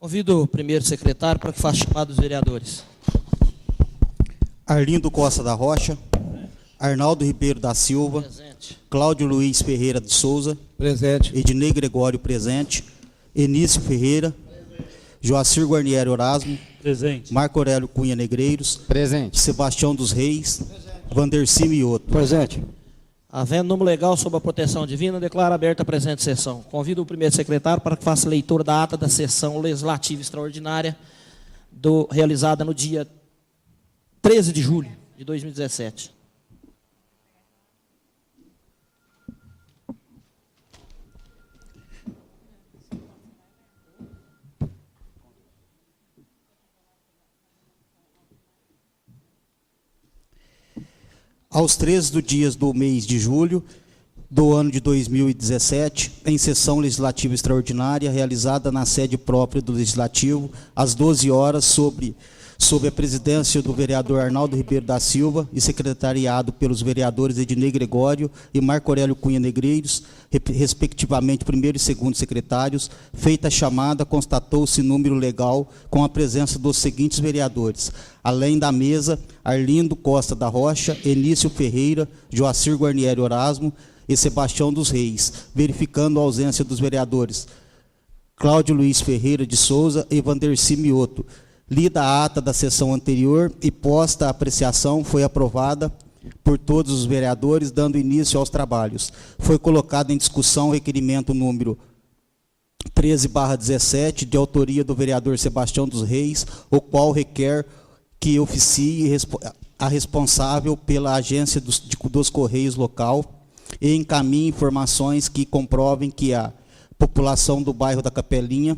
Convido o primeiro secretário para que faça chamada dos vereadores. Arlindo Costa da Rocha. Arnaldo Ribeiro da Silva. Presente. Cláudio Luiz Ferreira de Souza. Presente. Ednei Gregório, presente. Enício Ferreira. Joacir Guarnieri Orasmo. Presente. Marco Aurélio Cunha Negreiros. Presente. Sebastião dos Reis. Vandercy Mioto. Presente. Havendo número legal sobre a proteção divina, declaro aberta a presente sessão. Convido o primeiro secretário para que faça leitura da ata da sessão legislativa extraordinária realizada no dia 13 de julho de 2017. Aos 13 do dias do mês de julho do ano de 2017, em sessão legislativa extraordinária, realizada na sede própria do Legislativo, às 12 horas, sob a presidência do vereador Arnaldo Ribeiro da Silva e secretariado pelos vereadores Ednei Gregório e Marco Aurélio Cunha Negreiros, respectivamente primeiro e segundo secretários, feita a chamada, constatou-se número legal com a presença dos seguintes vereadores: além da mesa, Arlindo Costa da Rocha, Enício Ferreira, Joacir Guarnieri Orasmo e Sebastião dos Reis, verificando a ausência dos vereadores Cláudio Luiz Ferreira de Souza e Vandercy Mioto. Lida a ata da sessão anterior e posta a apreciação, foi aprovada por todos os vereadores, dando início aos trabalhos. Foi colocado em discussão o requerimento número 13/17, de autoria do vereador Sebastião dos Reis, o qual requer que oficie a responsável pela agência dos Correios local e encaminhe informações que comprovem que a população do bairro da Capelinha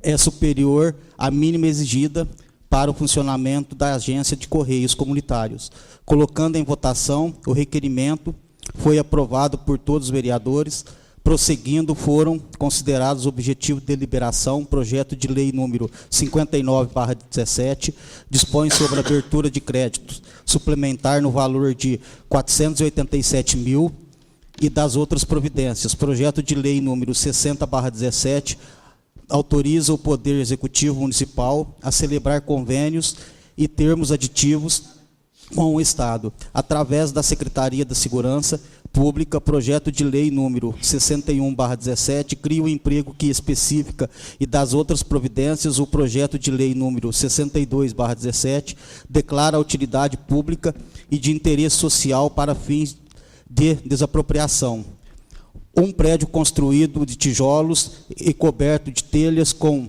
é superior à mínima exigida para o funcionamento da agência de Correios Comunitários. Colocando em votação, o requerimento foi aprovado por todos os vereadores. Prosseguindo, foram considerados objetivo de deliberação projeto de lei número 59/17, dispõe sobre a abertura de créditos suplementar no valor de 487 mil e das outras providências. Projeto de lei número 60/17, autoriza o Poder Executivo Municipal a celebrar convênios e termos aditivos com o Estado, através da Secretaria da Segurança Pública. Projeto de lei número 61/17, cria o emprego que especifica e das outras providências. O projeto de lei número 62/17, declara a utilidade pública e de interesse social para fins de desapropriação. Um prédio construído de tijolos e coberto de telhas com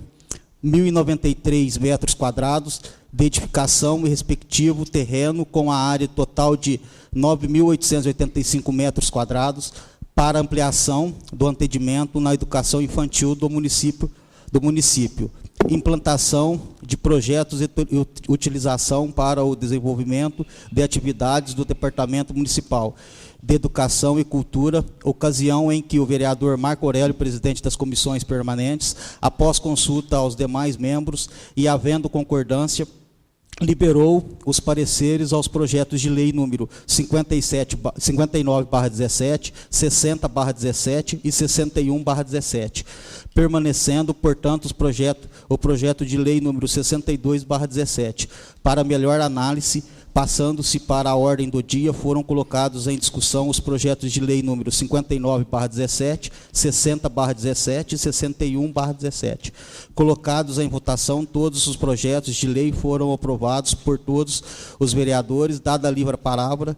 1.093 metros quadrados de edificação e respectivo terreno com a área total de 9.885 metros quadrados para ampliação do atendimento na educação infantil do município. Implantação de projetos e utilização para o desenvolvimento de atividades do Departamento Municipal de Educação e Cultura, ocasião em que o vereador Marco Aurélio, presidente das comissões permanentes, após consulta aos demais membros e havendo concordância, liberou os pareceres aos projetos de lei número 59/17, 60/17 e 61/17, permanecendo, portanto, o projeto de lei número 62/17. Para melhor análise, passando-se para a ordem do dia, foram colocados em discussão os projetos de lei número 59/17, 60/17 e 61/17. Colocados em votação, todos os projetos de lei foram aprovados por todos os vereadores. Dada a livre palavra,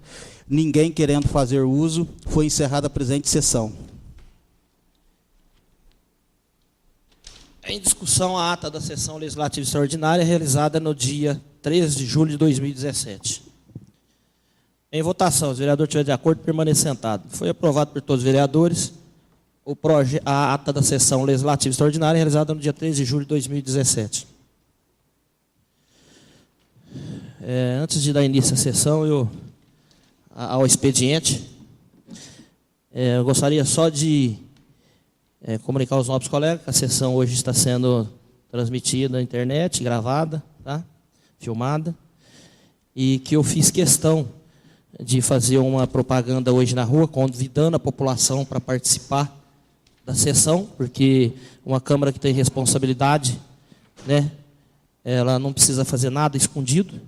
ninguém querendo fazer uso, foi encerrada a presente sessão. Em discussão a ata da sessão legislativa extraordinária realizada no dia 13 de julho de 2017. Em votação, se o vereador estiver de acordo, permaneça sentado. Foi aprovado por todos os vereadores a ata da sessão legislativa extraordinária realizada no dia 13 de julho de 2017. Antes de dar início à sessão, ao expediente, eu gostaria só de comunicar aos novos colegas que a sessão hoje está sendo transmitida na internet, gravada, tá? Filmada, e que eu fiz questão de fazer uma propaganda hoje na rua, convidando a população para participar da sessão, porque uma Câmara que tem responsabilidade, né, ela não precisa fazer nada escondido.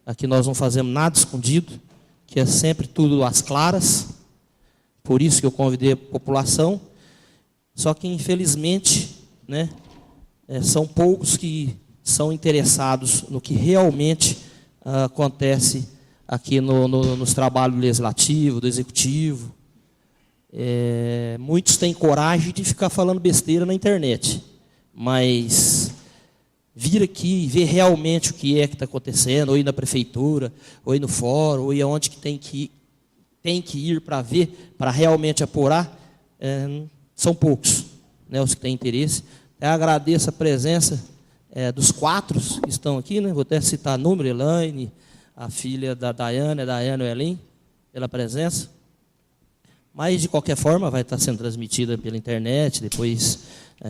Aqui nós não fazemos nada escondido, que é sempre tudo às claras. Por isso que eu convidei a população. Só que, infelizmente, né, são poucos que são interessados no que realmente acontece aqui nos trabalhos legislativos, do executivo. Muitos têm coragem de ficar falando besteira na internet, mas vir aqui e ver realmente o que está acontecendo, ou ir na prefeitura, ou ir no fórum, ou ir aonde que tem que ir para ver, para realmente apurar, são poucos, né, os que têm interesse. Eu agradeço a presença dos 4 que estão aqui, né? Vou até citar número: Elaine, a filha da Daiane, e Elim, pela presença. Mas, de qualquer forma, vai estar sendo transmitida pela internet, depois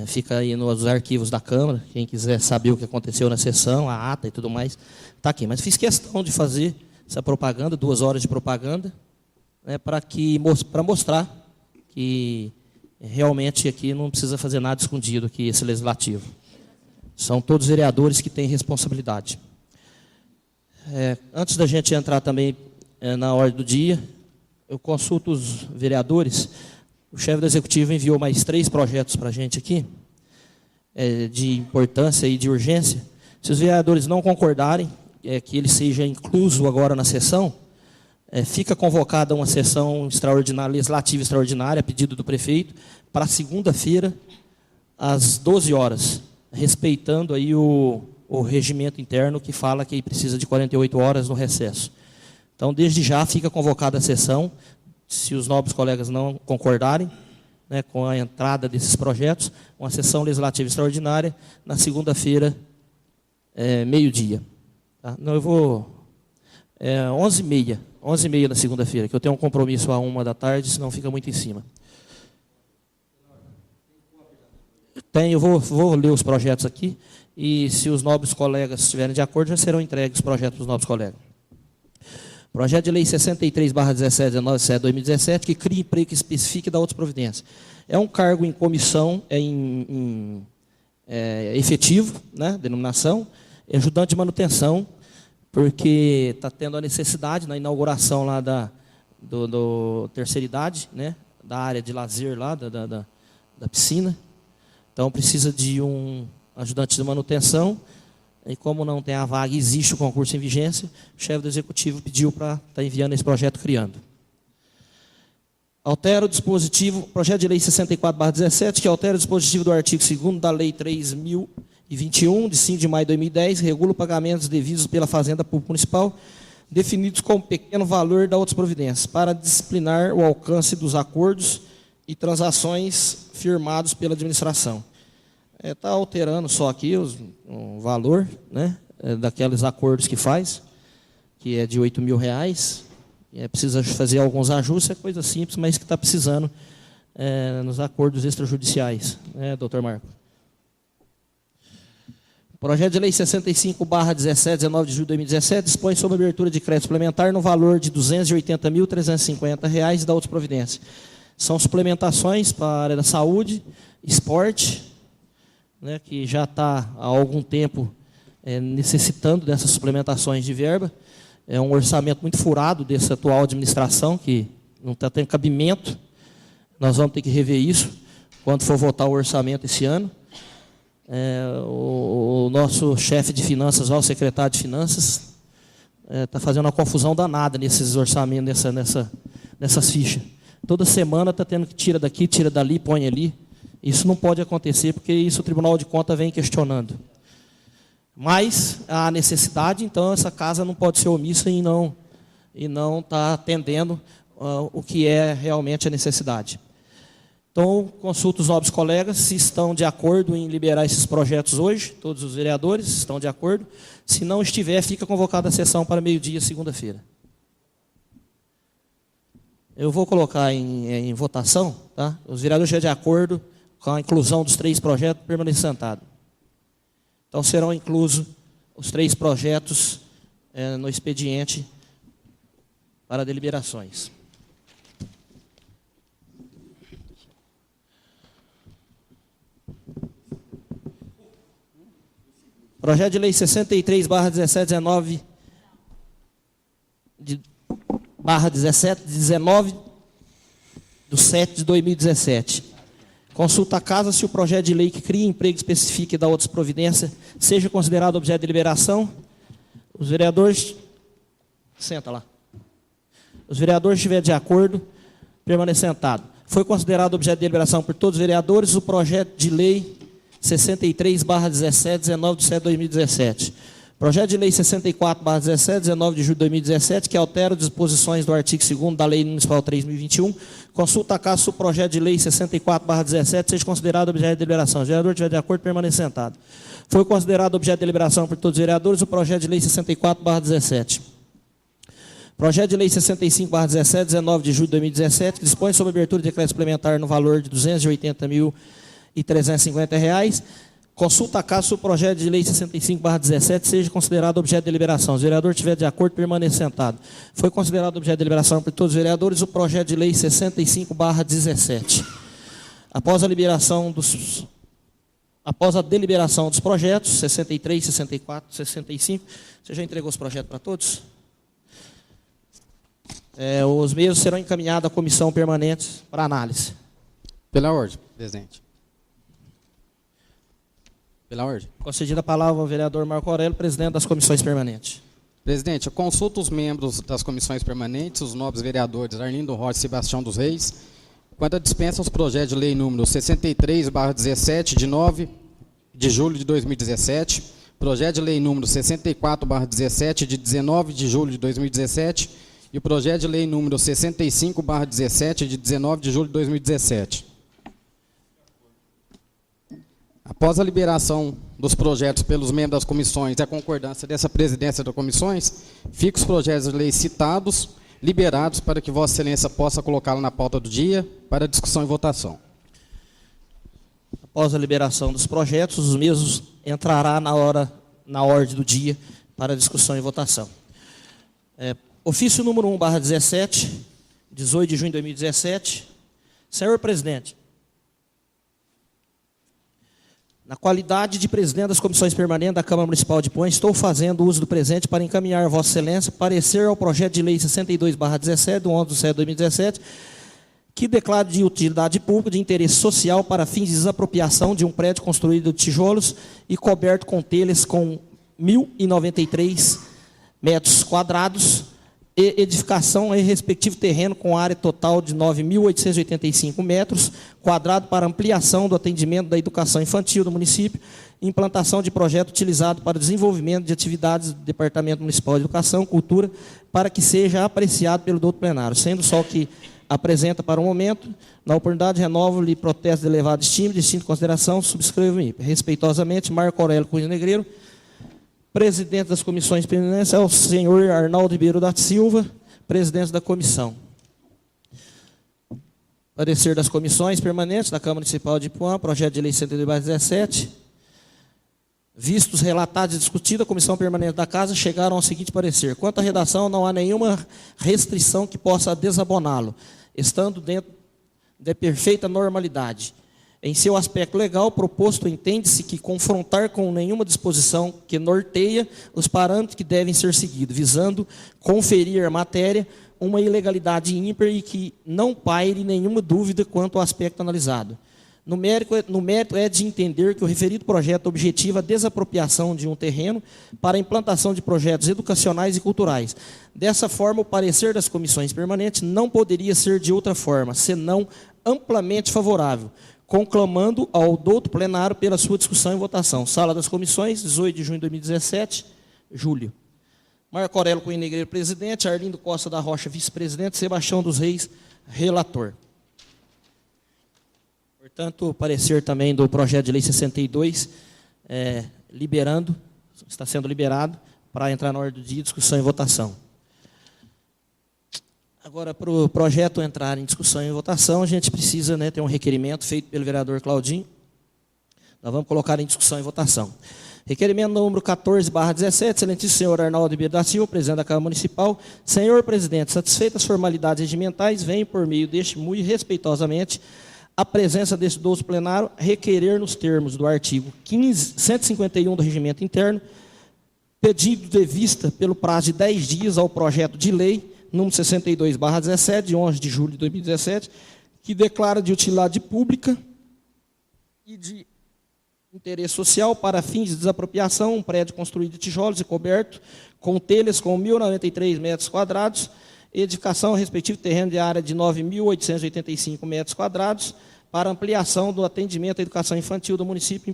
fica aí nos arquivos da Câmara, quem quiser saber o que aconteceu na sessão, a ata e tudo mais, está aqui. Mas fiz questão de fazer essa propaganda, 2 horas de propaganda, né, para mostrar que realmente aqui não precisa fazer nada escondido, aqui, esse legislativo. São todos vereadores que têm responsabilidade. Antes da gente entrar também na ordem do dia, eu consulto os vereadores. O chefe do Executivo enviou mais 3 projetos para a gente aqui, de importância e de urgência. Se os vereadores não concordarem que ele seja incluso agora na sessão, fica convocada uma sessão extraordinária, legislativa extraordinária, a pedido do prefeito, para segunda-feira, às 12 horas, respeitando aí o regimento interno que fala que precisa de 48 horas no recesso. Então, desde já, fica convocada a sessão, se os nobres colegas não concordarem, né, com a entrada desses projetos, uma sessão legislativa extraordinária, na segunda-feira, meio-dia. Tá? Não, eu vou... 11h30 na segunda-feira, que eu tenho um compromisso à 1 da tarde, senão fica muito em cima. Eu vou ler os projetos aqui, e se os nobres colegas estiverem de acordo, já serão entregues os projetos dos nobres colegas. Projeto de Lei 63/1719/2017, que cria emprego que especifique e dá outras providências. É um cargo em comissão, efetivo, né, denominação, ajudante de manutenção, porque está tendo a necessidade, na inauguração lá do terceira idade, né, da área de lazer lá, da piscina. Então, precisa de um ajudante de manutenção, e como não tem a vaga, existe o concurso em vigência, o chefe do Executivo pediu para estar enviando esse projeto criando. Altera o dispositivo, projeto de lei 64/17, que altera o dispositivo do artigo 2º da Lei 3.021, de 5 de maio de 2010, regula pagamentos devidos pela Fazenda Pública Municipal, definidos como pequeno valor da outras providências, para disciplinar o alcance dos acordos e transações firmados pela administração. Está alterando só aqui o valor, né, daqueles acordos que faz, que é de R$8.000. Precisa fazer alguns ajustes, é coisa simples, mas que está precisando nos acordos extrajudiciais, né, doutor Marco? Projeto de lei 65/17, 19 de julho de 2017, dispõe sobre a abertura de crédito suplementar no valor de R$280.350 da outra providência. São suplementações para a área da saúde, esporte, né, que já está há algum tempo necessitando dessas suplementações de verba. É um orçamento muito furado dessa atual administração, que não está tendo cabimento. Nós vamos ter que rever isso quando for votar o orçamento esse ano. O nosso chefe de finanças, o secretário de finanças, está fazendo uma confusão danada nesses orçamentos, nessas fichas. Toda semana está tendo que tira daqui, tira dali, põe ali. Isso não pode acontecer, porque isso o Tribunal de Contas vem questionando. Mas há necessidade, então essa casa não pode ser omissa e não está atendendo o que é realmente a necessidade. Então, consulto os nobres colegas se estão de acordo em liberar esses projetos hoje. Todos os vereadores estão de acordo. Se não estiver, fica convocada a sessão para meio-dia, segunda-feira. Eu vou colocar em votação, tá? Os vereadores já de acordo com a inclusão dos 3 projetos, permaneçam sentados. Então, serão inclusos os 3 projetos no expediente para deliberações. Projeto de lei 63/1719 19 de 7 de 2017. Consulta a casa se o projeto de lei que cria emprego especifica e dá outras providências seja considerado objeto de deliberação. Os vereadores... Senta lá. Os vereadores estiverem de acordo, permanecer sentado. Foi considerado objeto de deliberação por todos os vereadores o projeto de lei 63/17, 19 de 7 de 2017. Projeto de lei 64/17, 19 de julho de 2017, que altera as disposições do artigo 2º da Lei Municipal 3.021. Consulta a casa se o projeto de lei 64/17 seja considerado objeto de deliberação. Se o vereador estiver de acordo, permaneça sentado. Foi considerado objeto de deliberação por todos os vereadores o projeto de lei 64/17. Projeto de lei 65/17, 19 de julho de 2017, que dispõe sobre a abertura de decreto suplementar no valor de R$ 280.350. Consulta a casa se o projeto de lei 65/17 seja considerado objeto de deliberação. Se o vereador estiver de acordo, permaneça sentado. Foi considerado objeto de deliberação por todos os vereadores o projeto de lei 65/17. Após a deliberação dos projetos 63, 64, 65, você já entregou os projetos para todos? Os mesmos serão encaminhados à comissão permanente para análise. Pela ordem, presidente. Pela ordem. Concedida a palavra ao vereador Marco Aurélio, presidente das comissões permanentes. Presidente, eu consulto os membros das comissões permanentes, os nobres vereadores Arlindo Rocha e Sebastião dos Reis, quanto à dispensa aos projetos de lei número 63/17, de 9 de julho de 2017, projeto de lei número 64/17, de 19 de julho de 2017, e o projeto de lei número 65/17, de 19 de julho de 2017. Após a liberação dos projetos pelos membros das comissões e a concordância dessa presidência das comissões, fica os projetos de lei citados, liberados para que Vossa Excelência possa colocá-los na pauta do dia para discussão e votação. Após a liberação dos projetos, os mesmos entrará na ordem do dia para discussão e votação. Ofício número 1/17, 18 de junho de 2017. Senhor presidente, na qualidade de presidente das comissões permanentes da Câmara Municipal de Ipuã, estou fazendo uso do presente para encaminhar a Vossa Excelência parecer ao projeto de lei 62/17, do 11 de 7 de 2017, que declara de utilidade pública de interesse social para fins de desapropriação de um prédio construído de tijolos e coberto com telhas com 1.093 metros quadrados, e edificação em respectivo terreno com área total de 9.885 metros quadrados para ampliação do atendimento da educação infantil do município, implantação de projeto utilizado para desenvolvimento de atividades do Departamento Municipal de Educação e Cultura, para que seja apreciado pelo doutor plenário, sendo só que apresenta para o momento, na oportunidade, renovo-lhe protesto de elevada estima, de distinta consideração, subscrevo-me respeitosamente, Marco Aurélio Cunha Negreiro, presidente das comissões permanentes, é o senhor Arnaldo Ribeiro da Silva, presidente da comissão. Parecer das comissões permanentes da Câmara Municipal de Ipuã, projeto de lei 102/17. Vistos, relatados e discutidos, a comissão permanente da Casa chegaram ao seguinte parecer. Quanto à redação, não há nenhuma restrição que possa desaboná-lo, estando dentro de perfeita normalidade. Em seu aspecto legal, proposto, entende-se que confrontar com nenhuma disposição que norteia os parâmetros que devem ser seguidos, visando conferir à matéria uma ilegalidade ímpar e que não paire nenhuma dúvida quanto ao aspecto analisado. No mérito é de entender que o referido projeto objetiva a desapropriação de um terreno para a implantação de projetos educacionais e culturais. Dessa forma, o parecer das comissões permanentes não poderia ser de outra forma, senão amplamente favorável, conclamando ao douto plenário pela sua discussão e votação. Sala das comissões, 18 de junho de 2017, julho. Marco Aurélio Cunha Negreiro, presidente, Arlindo Costa da Rocha, vice-presidente, Sebastião dos Reis, relator. Portanto, parecer também do projeto de lei 62, está sendo liberado para entrar na ordem do dia, discussão e votação. Agora, para o projeto entrar em discussão e votação, a gente precisa ter um requerimento feito pelo vereador Claudinho. Nós vamos colocar em discussão e votação. Requerimento número 14/17, excelentíssimo senhor Arnaldo Ribeiro da Silva, presidente da Câmara Municipal. Senhor presidente, satisfeitas as formalidades regimentais, venho por meio deste muito respeitosamente a presença desse idoso plenário requerer, nos termos do artigo 151 do Regimento Interno, pedido de vista pelo prazo de 10 dias ao projeto de lei número 62/17, de 11 de julho de 2017, que declara de utilidade pública e de interesse social para fins de desapropriação um prédio construído de tijolos e coberto com telhas com 1.093 metros quadrados, edificação respectivo terreno de área de 9.885 metros quadrados, para ampliação do atendimento à educação infantil do município,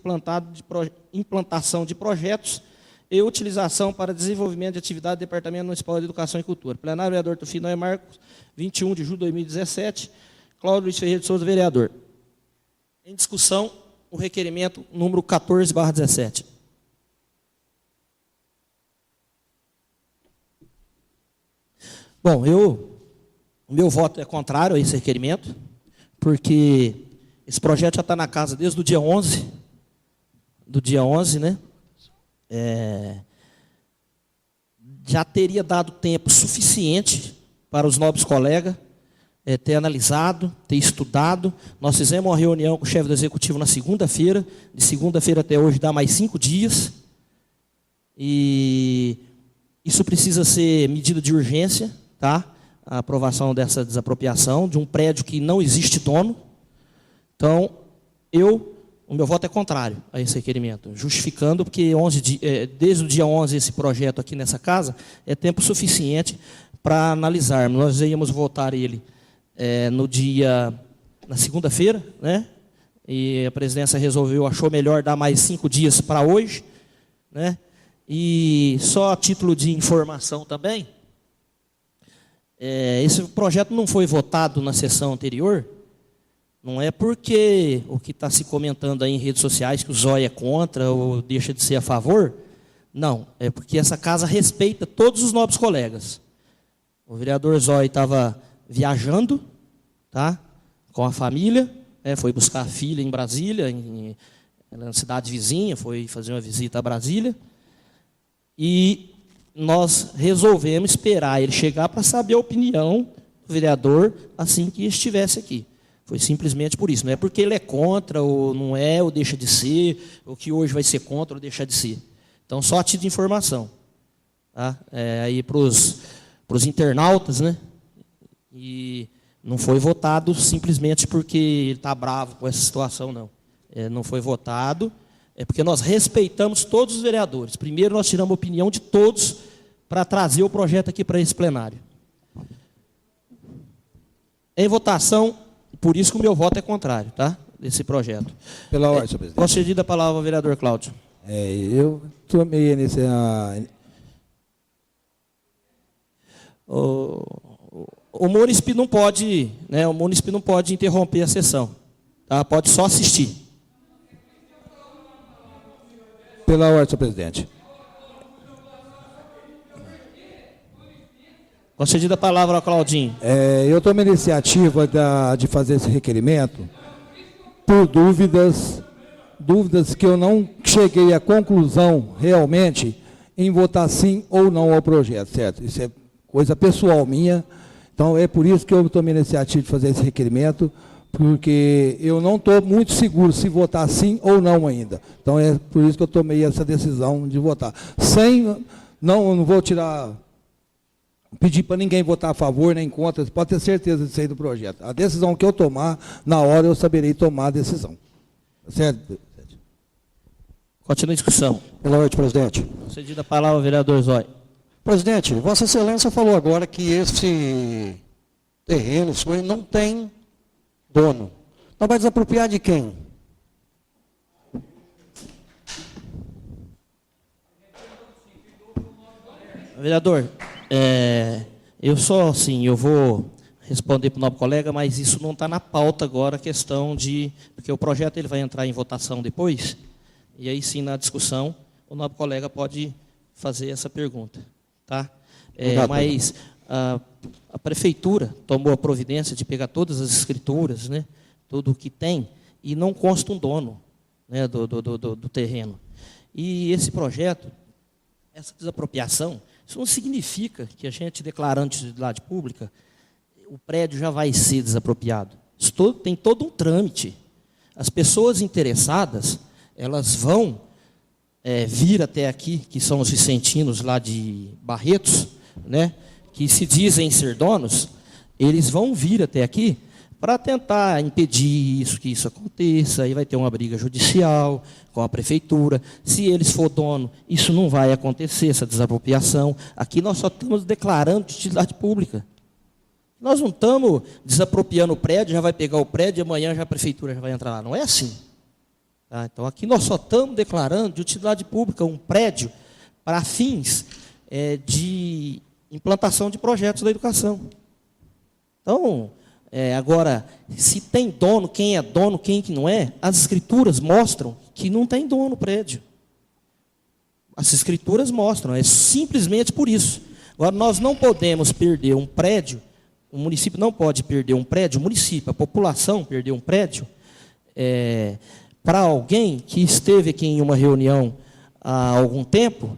implantação de projetos e utilização para desenvolvimento de atividade do Departamento Municipal de Educação e Cultura. Plenário, vereador Tufino Noé Marcos, 21 de julho de 2017. Cláudio Luiz Ferreira de Souza, vereador. Em discussão, o requerimento número 14/17. Bom, o meu voto é contrário a esse requerimento, porque esse projeto já está na casa desde o dia 11, né? Já teria dado tempo suficiente para os nobres colegas ter analisado, ter estudado. Nós fizemos uma reunião com o chefe do executivo na segunda-feira, de segunda-feira até hoje dá mais 5 dias, e isso precisa ser medida de urgência, tá? A aprovação dessa desapropriação de um prédio que não existe dono. Então, o meu voto é contrário a esse requerimento, justificando porque desde o dia 11 esse projeto aqui nessa casa é tempo suficiente para analisarmos. Nós íamos votar ele na segunda-feira, né? E a presidência achou melhor dar mais 5 dias para hoje, né? E só a título de informação também, esse projeto não foi votado na sessão anterior. Não é porque o que está se comentando aí em redes sociais que o Zóia é contra ou deixa de ser a favor. Não, é porque essa casa respeita todos os nobres colegas. O vereador Zóia estava viajando, tá, com a família, foi buscar a filha em Brasília, na cidade vizinha, foi fazer uma visita a Brasília. E nós resolvemos esperar ele chegar para saber a opinião do vereador assim que estivesse aqui. Foi simplesmente por isso. Não é porque ele é contra, ou não é, ou deixa de ser, ou que hoje vai ser contra, ou deixar de ser. Então, só a título de informação. Tá? Aí para os internautas, né? E não foi votado simplesmente porque ele está bravo com essa situação, não. Não foi votado, porque nós respeitamos todos os vereadores. Primeiro, nós tiramos a opinião de todos para trazer o projeto aqui para esse plenário. Em votação, por isso que o meu voto é contrário, tá? Desse projeto. Pela ordem, senhor presidente. Concedida a palavra ao vereador Cláudio. Eu tomei o munícipe não pode, né? O munícipe não pode interromper a sessão, tá? Pode só assistir. Pela ordem, senhor presidente. Concedida a palavra ao Claudinho. Eu tomei a iniciativa de fazer esse requerimento por dúvidas que eu não cheguei à conclusão realmente em votar sim ou não ao projeto, certo? Isso é coisa pessoal minha. Então, é por isso que eu tomei a iniciativa de fazer esse requerimento, porque eu não estou muito seguro se votar sim ou não ainda. Então, é por isso que eu tomei essa decisão de votar. Eu não vou pedir para ninguém votar a favor nem contra, pode ter certeza disso aí do projeto. A decisão que eu tomar, na hora eu saberei tomar a decisão. Certo? Continua a discussão. Pela ordem, presidente. Concedida a palavra ao vereador Zóia. Presidente, Vossa Excelência falou agora que esse terreno não tem dono. Então vai desapropriar de quem? Vereador, eu vou responder para o nobre colega, mas isso não está na pauta agora, a questão de... Porque o projeto ele vai entrar em votação depois, e aí sim, na discussão, o nobre colega pode fazer essa pergunta. Tá? Mas a prefeitura tomou a providência de pegar todas as escrituras, né, tudo o que tem, e não consta um dono, né, do terreno. E esse projeto, essa desapropriação, isso não significa que a gente, declarando de utilidade pública, o prédio já vai ser desapropriado. Tem todo um trâmite. As pessoas interessadas, elas vão vir até aqui, que são os vicentinos lá de Barretos, né, que se dizem ser donos, eles vão vir até aqui para tentar impedir isso, que isso aconteça, aí vai ter uma briga judicial com a prefeitura. Se eles for dono, isso não vai acontecer, essa desapropriação. Aqui nós só estamos declarando de utilidade pública. Nós não estamos desapropriando o prédio, já vai pegar o prédio, amanhã já a prefeitura já vai entrar lá. Não é assim. Tá? Então, aqui nós só estamos declarando de utilidade pública um prédio para fins de implantação de projetos da educação. Então, agora, se tem dono, quem é dono, quem que não é, as escrituras mostram que não tem dono o prédio. As escrituras mostram, é simplesmente por isso. Agora, nós não podemos perder um prédio, o município não pode perder um prédio, o município, a população perder um prédio, para alguém que esteve aqui em uma reunião há algum tempo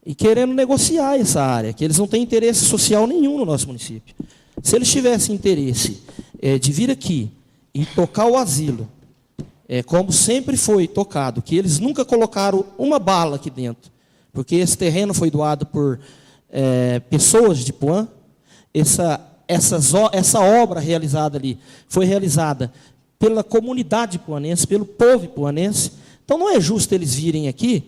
e querendo negociar essa área, que eles não têm interesse social nenhum no nosso município. Se eles tivessem interesse de vir aqui e tocar o asilo, como sempre foi tocado, que eles nunca colocaram uma bala aqui dentro, porque esse terreno foi doado por pessoas de Ipuã, essa obra realizada ali foi realizada pela comunidade ipuanense, pelo povo ipuanense. Então, não é justo eles virem aqui,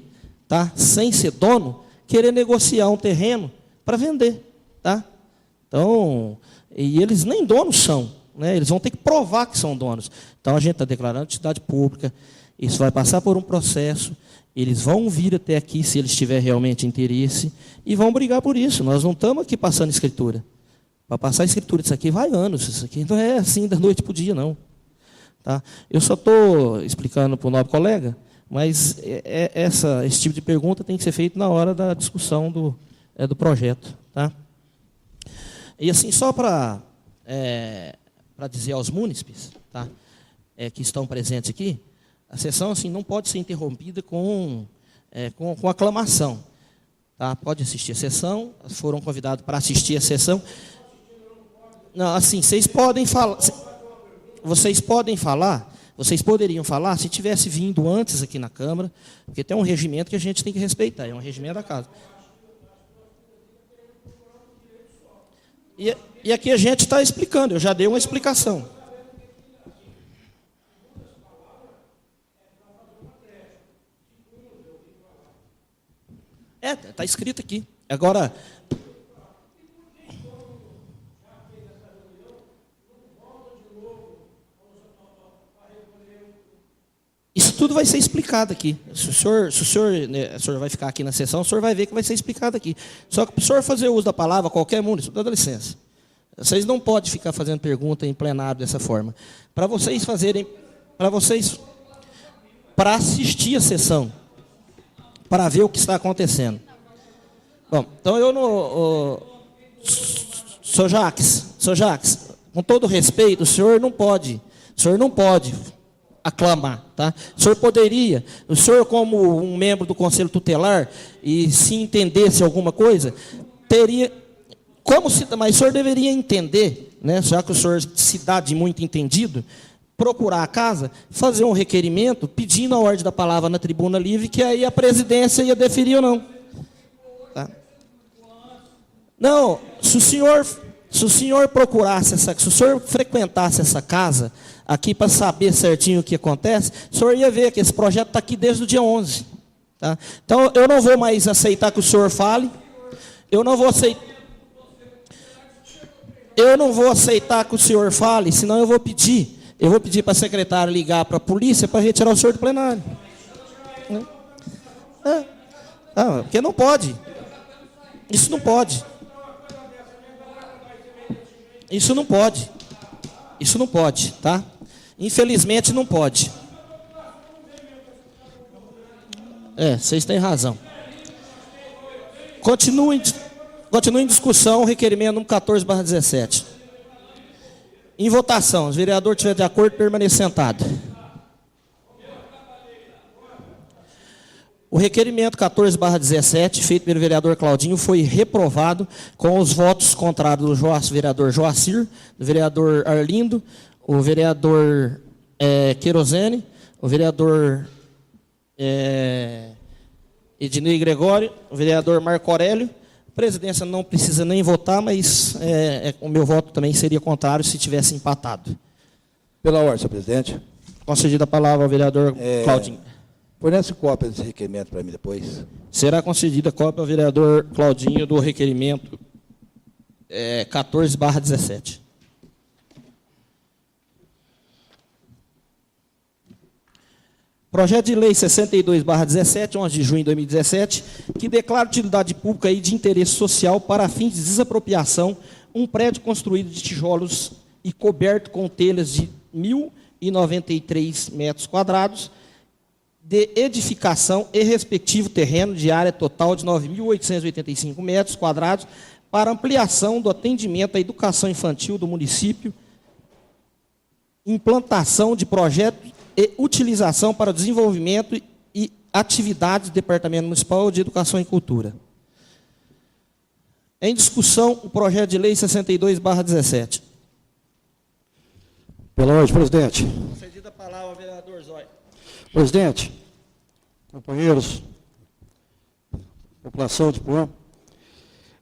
tá, sem ser dono, querer negociar um terreno para vender. Tá? Então, e eles nem donos são, né? Eles vão ter que provar que são donos. Então, a gente está declarando utilidade pública, isso vai passar por um processo, eles vão vir até aqui, se eles tiverem realmente interesse, e vão brigar por isso. Nós não estamos aqui passando escritura. Para passar a escritura disso aqui vai anos, isso aqui não é assim da noite para o dia, não. Tá? Eu só estou explicando para o nobre colega, mas esse tipo de pergunta tem que ser feito na hora da discussão do projeto. Tá? E assim, só para dizer aos múnicipes, tá, que estão presentes aqui, a sessão assim, não pode ser interrompida com aclamação. Tá? Pode assistir a sessão, foram convidados para assistir a sessão. Não, assim, vocês podem falar... Vocês poderiam falar se tivesse vindo antes aqui na Câmara, porque tem um regimento que a gente tem que respeitar, é um regimento da casa. E aqui a gente está explicando, eu já dei uma explicação. Está escrito aqui. Agora... Isso tudo vai ser explicado aqui. Se o senhor vai ficar aqui na sessão, o senhor vai ver que vai ser explicado aqui. Só que para o senhor fazer uso da palavra, qualquer município, dá licença. Vocês não podem ficar fazendo pergunta em plenário dessa forma. Para assistir a sessão, para ver o que está acontecendo. Bom, então eu não... Sr. Jacques, com todo respeito, o senhor não pode aclamar, tá? O senhor como um membro do Conselho Tutelar, e se entendesse alguma coisa, mas o senhor deveria entender, né, já que o senhor se dá de muito entendido, procurar a casa, fazer um requerimento, pedindo a ordem da palavra na tribuna livre, que aí a presidência ia deferir ou não. Tá? Não, se o senhor procurasse se o senhor frequentasse essa casa aqui para saber certinho o que acontece, o senhor ia ver que esse projeto está aqui desde o dia 11. Tá? Então, eu não vou mais aceitar que o senhor fale, eu não vou aceitar que o senhor fale, senão eu vou pedir para a secretária ligar para a polícia para retirar o senhor do plenário. Porque não pode. Isso não pode. Isso não pode. Isso não pode, tá? Infelizmente não pode. Vocês têm razão. Continua em discussão o requerimento número 14/17. Em votação, se o vereador estiver de acordo, permaneça sentado. O requerimento 14/17, feito pelo vereador Claudinho, foi reprovado com os votos contrários do vereador Joacir, do vereador Arlindo, o vereador Querosene, o vereador Ednei Gregório, o vereador Marco Aurélio. A presidência não precisa nem votar, mas o meu voto também seria contrário se tivesse empatado. Pela ordem, senhor presidente. Concedida a palavra ao vereador Claudinho. Fornece cópia desse requerimento para mim depois. Será concedida cópia ao vereador Claudinho do requerimento 14/17. Projeto de Lei 62/17, 11 de junho de 2017, que declara utilidade pública e de interesse social para fins de desapropriação um prédio construído de tijolos e coberto com telhas de 1.093 metros quadrados, de edificação e respectivo terreno de área total de 9.885 metros quadrados, para ampliação do atendimento à educação infantil do município, implantação de projetos e utilização para o desenvolvimento e atividades do Departamento Municipal de Educação e Cultura. Em discussão, o projeto de lei 62/17. Pela ordem, presidente. Concedida a palavra ao vereador Zóia. Presidente, companheiros, população de Puã,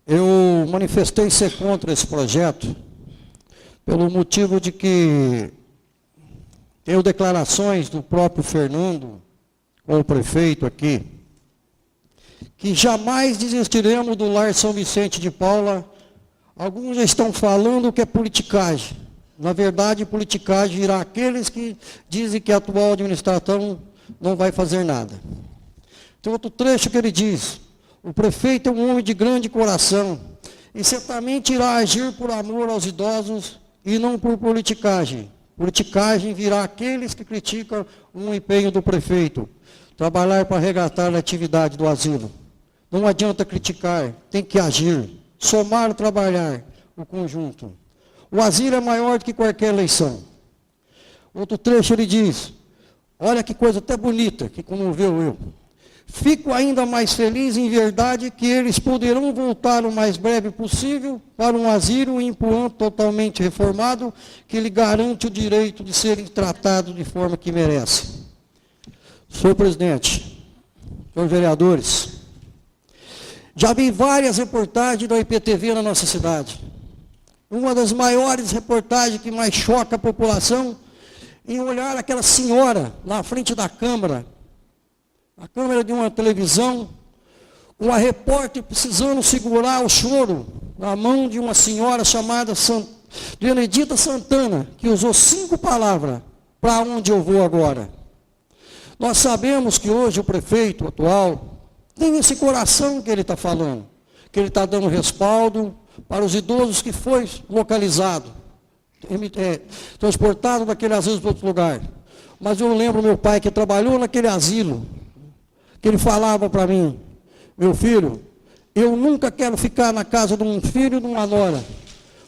eu manifestei ser contra esse projeto pelo motivo de que tenho declarações do próprio Fernando, com o prefeito aqui, que jamais desistiremos do Lar São Vicente de Paula. Alguns já estão falando que é politicagem. Na verdade, politicagem irá aqueles que dizem que a atual administração não vai fazer nada. Tem outro trecho que ele diz: o prefeito é um homem de grande coração e certamente irá agir por amor aos idosos e não por politicagem. Politicagem virá aqueles que criticam o empenho do prefeito. Trabalhar para resgatar a atividade do asilo. Não adianta criticar, tem que agir. Somar, trabalhar, o conjunto. O asilo é maior do que qualquer eleição. Outro trecho ele diz, olha que coisa até bonita, que comoveu eu. Fico ainda mais feliz em verdade que eles poderão voltar o mais breve possível para um asilo em Puã totalmente reformado, que lhe garante o direito de serem tratados de forma que merece. Senhor presidente, senhores vereadores, já vi várias reportagens da IPTV na nossa cidade. Uma das maiores reportagens que mais choca a população em olhar aquela senhora na frente da Câmara, a câmera de uma televisão, uma repórter precisando segurar o choro na mão de uma senhora chamada Benedita Santana, que usou 5 palavras, para onde eu vou agora. Nós sabemos que hoje o prefeito atual tem esse coração que ele está falando, que ele está dando respaldo para os idosos que foi localizado, transportado daquele asilo para outro lugar. Mas eu lembro meu pai que trabalhou naquele asilo, que ele falava para mim, meu filho, eu nunca quero ficar na casa de um filho e de uma nora,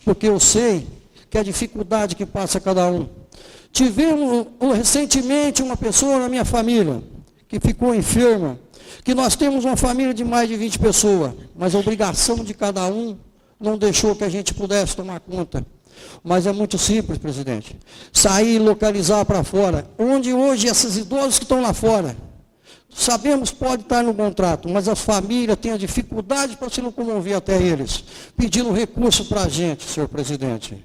porque eu sei que a dificuldade que passa cada um. Tivemos recentemente uma pessoa na minha família, que ficou enferma, que nós temos uma família de mais de 20 pessoas, mas a obrigação de cada um não deixou que a gente pudesse tomar conta. Mas é muito simples, presidente. Sair e localizar para fora, onde hoje esses idosos que estão lá fora, sabemos pode estar no contrato, mas as famílias têm a dificuldade para se locomover até eles, pedindo recurso para a gente, senhor presidente.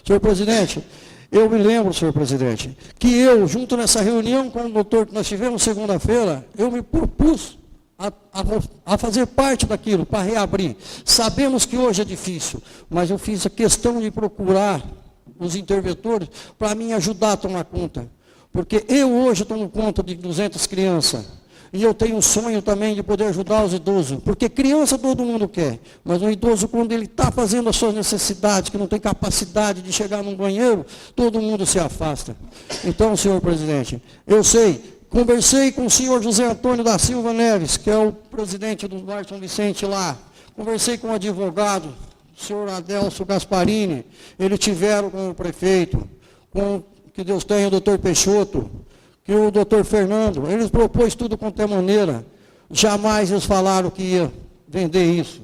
Senhor presidente, eu me lembro, senhor presidente, que eu, junto nessa reunião com o doutor que nós tivemos segunda-feira, eu me propus a fazer parte daquilo, para reabrir. Sabemos que hoje é difícil, mas eu fiz a questão de procurar os interventores para me ajudar a tomar conta. Porque eu hoje tomo conta de 200 crianças. E eu tenho um sonho também de poder ajudar os idosos. Porque criança todo mundo quer. Mas o idoso, quando ele está fazendo as suas necessidades, que não tem capacidade de chegar num banheiro, todo mundo se afasta. Então, senhor presidente, eu sei, conversei com o senhor José Antônio da Silva Neves, que é o presidente do Lar São Vicente lá. Conversei com o advogado, o senhor Adelso Gasparini. Eles tiveram com o prefeito, com, que Deus tenha, o doutor Peixoto, que o doutor Fernando, eles propôs tudo quanto é maneira. Jamais eles falaram que ia vender isso.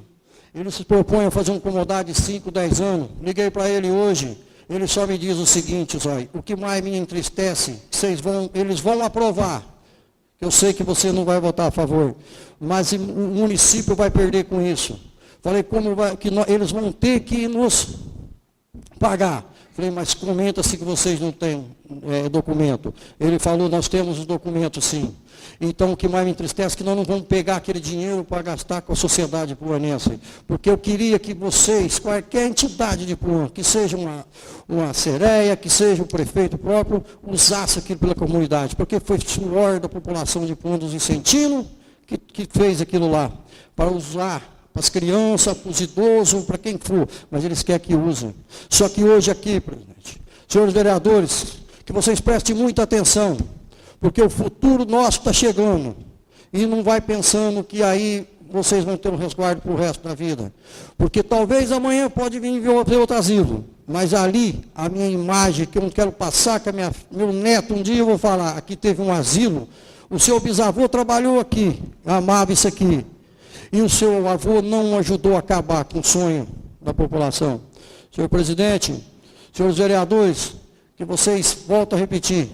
Eles se propõem a fazer um comodado de 5, 10 anos. Liguei para ele hoje. ele só me diz o seguinte, Zói, o que mais me entristece, eles vão aprovar. Eu sei que você não vai votar a favor, mas o município vai perder com isso. Falei, eles vão ter que nos pagar. Falei, mas comenta-se que vocês não têm documento. Ele falou, nós temos os documentos sim. Então, o que mais me entristece é que nós não vamos pegar aquele dinheiro para gastar com a sociedade puanense. Porque eu queria que vocês, qualquer entidade de Puan, que seja uma Sereia, que seja o prefeito próprio, usasse aquilo pela comunidade. Porque foi suor da população de Puan dos Vicentinos que fez aquilo lá. Para usar para as crianças, para os idosos, para quem for, mas eles querem que usem. Só que hoje aqui, presidente, senhores vereadores, que vocês prestem muita atenção, porque o futuro nosso está chegando, e não vai pensando que aí vocês vão ter um resguardo para o resto da vida, porque talvez amanhã pode vir ver outro asilo, mas ali, a minha imagem, que eu não quero passar, que meu neto, um dia eu vou falar, aqui teve um asilo, o seu bisavô trabalhou aqui, amava isso aqui, e o seu avô não ajudou a acabar com o sonho da população. Senhor presidente, senhores vereadores, que vocês, volto a repetir,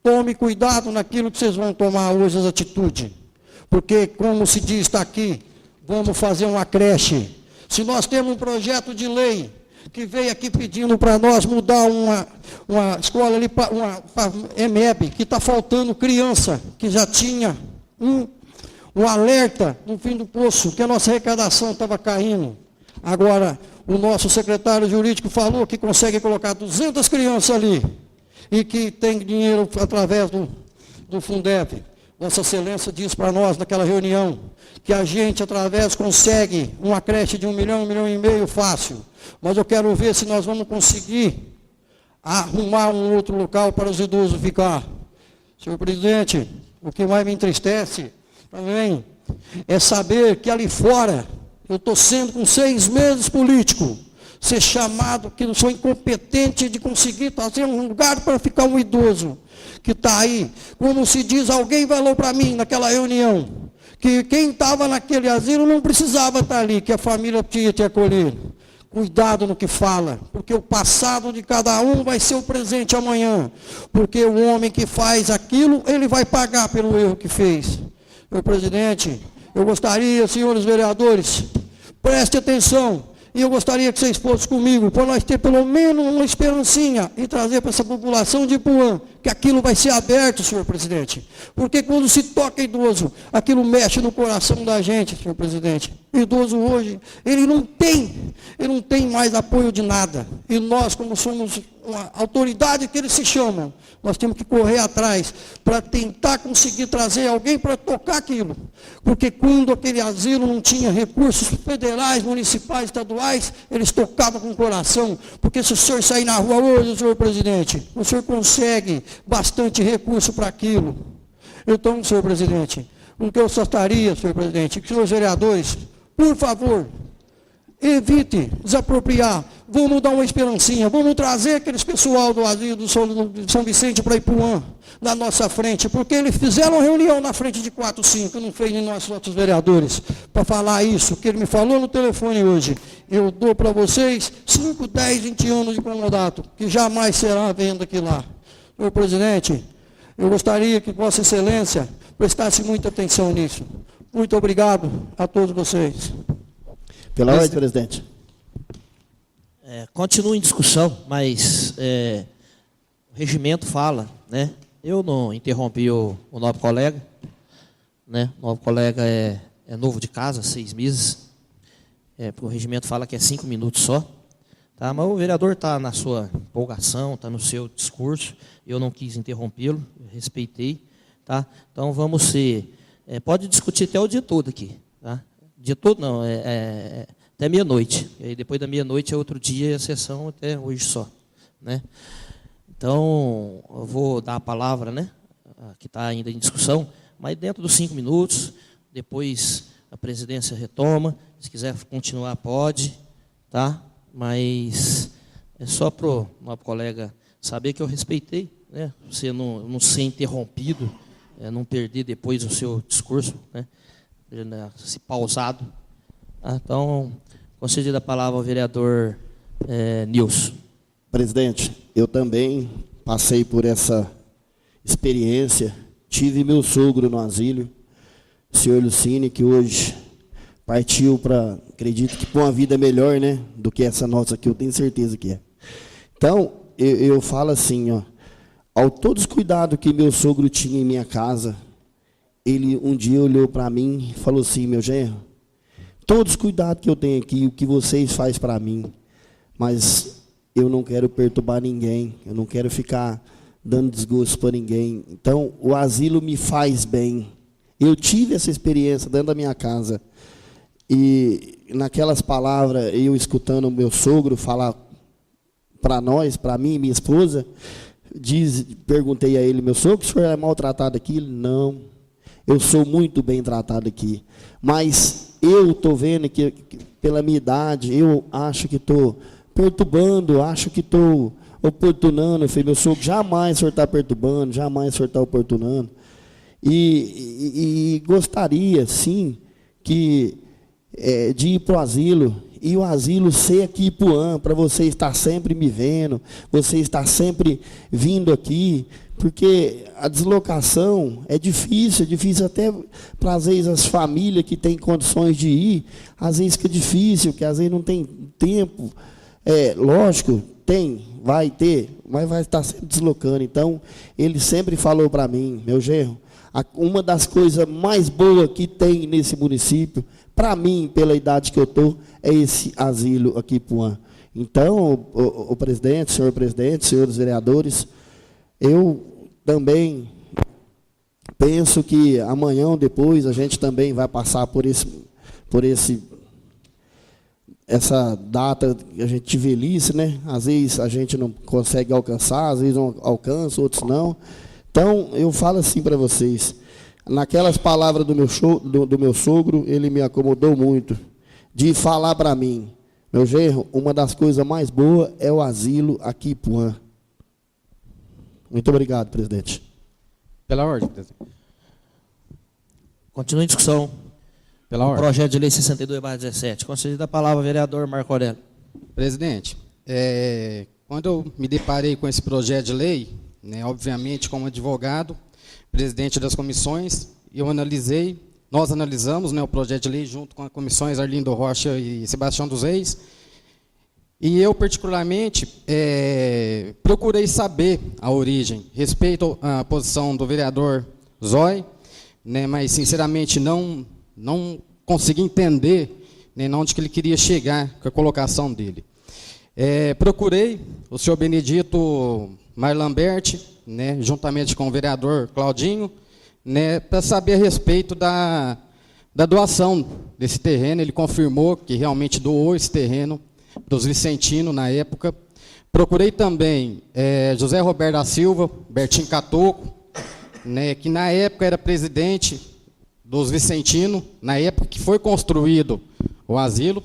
tome cuidado naquilo que vocês vão tomar hoje as atitudes. Porque, como se diz, está aqui, vamos fazer uma creche. Se nós temos um projeto de lei que veio aqui pedindo para nós mudar uma escola ali para EMEB, que está faltando criança, que já tinha um alerta no fim do poço, que a nossa arrecadação estava caindo. Agora, o nosso secretário jurídico falou que consegue colocar 200 crianças ali, e que tem dinheiro através do Fundeb. Vossa Excelência disse para nós naquela reunião, que a gente, através, consegue uma creche de 1 milhão, 1,5 milhão fácil. Mas eu quero ver se nós vamos conseguir arrumar um outro local para os idosos ficar. Senhor presidente, o que mais me entristece também é saber que ali fora, eu estou sendo com 6 meses político, ser chamado, que eu sou incompetente de conseguir trazer um lugar para ficar um idoso, que está aí, como se diz, alguém falou para mim naquela reunião, que quem estava naquele asilo não precisava estar ali, que a família tinha te acolhido. Cuidado no que fala, porque o passado de cada um vai ser o presente amanhã, porque o homem que faz aquilo, ele vai pagar pelo erro que fez. Senhor presidente, eu gostaria, senhores vereadores, preste atenção, e eu gostaria que vocês fossem comigo, para nós ter pelo menos uma esperancinha e trazer para essa população de Puan, que aquilo vai ser aberto, senhor presidente. Porque quando se toca idoso, aquilo mexe no coração da gente, senhor presidente. O idoso hoje, ele não tem mais apoio de nada. E nós, como somos uma autoridade que eles se chamam, nós temos que correr atrás para tentar conseguir trazer alguém para tocar aquilo. Porque quando aquele asilo não tinha recursos federais, municipais, estaduais, eles tocavam com o coração. Porque se o senhor sair na rua hoje, senhor presidente, o senhor consegue bastante recurso para aquilo. Então, senhor presidente, o que eu gostaria, senhor presidente, que os vereadores, por favor, evite desapropriar, vamos dar uma esperancinha, vamos trazer aqueles pessoal do asilo do São Vicente para Ipuã, na nossa frente, porque eles fizeram uma reunião na frente de 4, 5, não fez nem nós outros vereadores, para falar isso, que ele me falou no telefone hoje. Eu dou para vocês 5, 10, 20 anos de comodato, que jamais será a venda aqui lá. Senhor presidente, eu gostaria que Vossa Excelência prestasse muita atenção nisso. Muito obrigado a todos vocês. Pela ordem, presidente. Continua em discussão, mas o regimento fala, né? Eu não interrompi o novo colega, né? O novo colega é novo de casa, 6 meses. O regimento fala que é 5 minutos só. Tá? Mas o vereador está na sua empolgação, está no seu discurso. Eu não quis interrompê-lo, respeitei. Tá? Então vamos ser... pode discutir até o dia todo aqui. Tá? Dia todo não, até meia-noite. E aí depois da meia-noite é outro dia, a sessão até hoje só. Né? Então, eu vou dar a palavra, né, que está ainda em discussão, mas dentro dos 5 minutos, depois a presidência retoma, se quiser continuar pode, tá? Mas é só para o nosso colega saber que eu respeitei, né? Você não ser interrompido, não perder depois o seu discurso, né? Se pausado. Então, concedida a palavra ao vereador Nilson. Presidente, eu também passei por essa experiência. Tive meu sogro no asilo, o senhor Lucine, que hoje partiu para, acredito que para uma vida melhor, né, do que essa nossa aqui, eu tenho certeza que é. Então, eu falo assim, ó, ao todos os cuidados que meu sogro tinha em minha casa, ele um dia olhou para mim e falou assim: meu genro, todos os cuidados que eu tenho aqui, o que vocês fazem para mim, mas eu não quero perturbar ninguém, eu não quero ficar dando desgosto para ninguém. Então, o asilo me faz bem. Eu tive essa experiência dentro da minha casa. E naquelas palavras, eu escutando o meu sogro falar para nós, para mim e minha esposa, perguntei a ele: meu sogro, o senhor é maltratado aqui? Ele: não, eu sou muito bem tratado aqui. Mas eu estou vendo que, pela minha idade, eu acho que estou perturbando, acho que estou oportunando. Eu falei: meu sogro, jamais o senhor está perturbando, jamais o senhor está oportunando. E gostaria, sim, que de ir para o asilo, e o asilo ser aqui em Ipuã, para você estar sempre me vendo, você estar sempre vindo aqui, porque a deslocação é difícil até para, às vezes, as famílias que têm condições de ir, às vezes fica difícil, porque às vezes não tem tempo. Lógico, vai ter, mas vai estar sempre deslocando. Então, ele sempre falou para mim: meu genro, uma das coisas mais boas que tem nesse município, para mim, pela idade que eu estou, é esse asilo aqui em Ipuã. Então, o presidente, senhores vereadores, eu também penso que amanhã ou depois a gente também vai passar por essa data que a gente de velhice, né? Às vezes a gente não consegue alcançar, às vezes não alcança, outros não. Então, eu falo assim para vocês, naquelas palavras do meu sogro, ele me acomodou muito, de falar para mim: meu genro, uma das coisas mais boas é o asilo aqui em Ipuã. Muito obrigado, presidente. Pela ordem, presidente. Continua em discussão. Pela ordem. Projeto de lei 62/17. Concedida a palavra ao vereador Marco Aurélio. Presidente, quando eu me deparei com esse projeto de lei, né, obviamente, como advogado, presidente das comissões, nós analisamos, né, o projeto de lei junto com as comissões Arlindo Rocha e Sebastião dos Reis, e eu, particularmente, procurei saber a origem, respeito à posição do vereador Zói, né, mas, sinceramente, não consegui entender, né, onde que ele queria chegar com a colocação dele. Procurei o senhor Benedito Marlamberti, né, juntamente com o vereador Claudinho, né, para saber a respeito da doação desse terreno. Ele confirmou que realmente doou esse terreno para os vicentinos na época. Procurei também José Roberto da Silva, Bertinho Catoco, né, que na época era presidente dos vicentinos, na época que foi construído o asilo,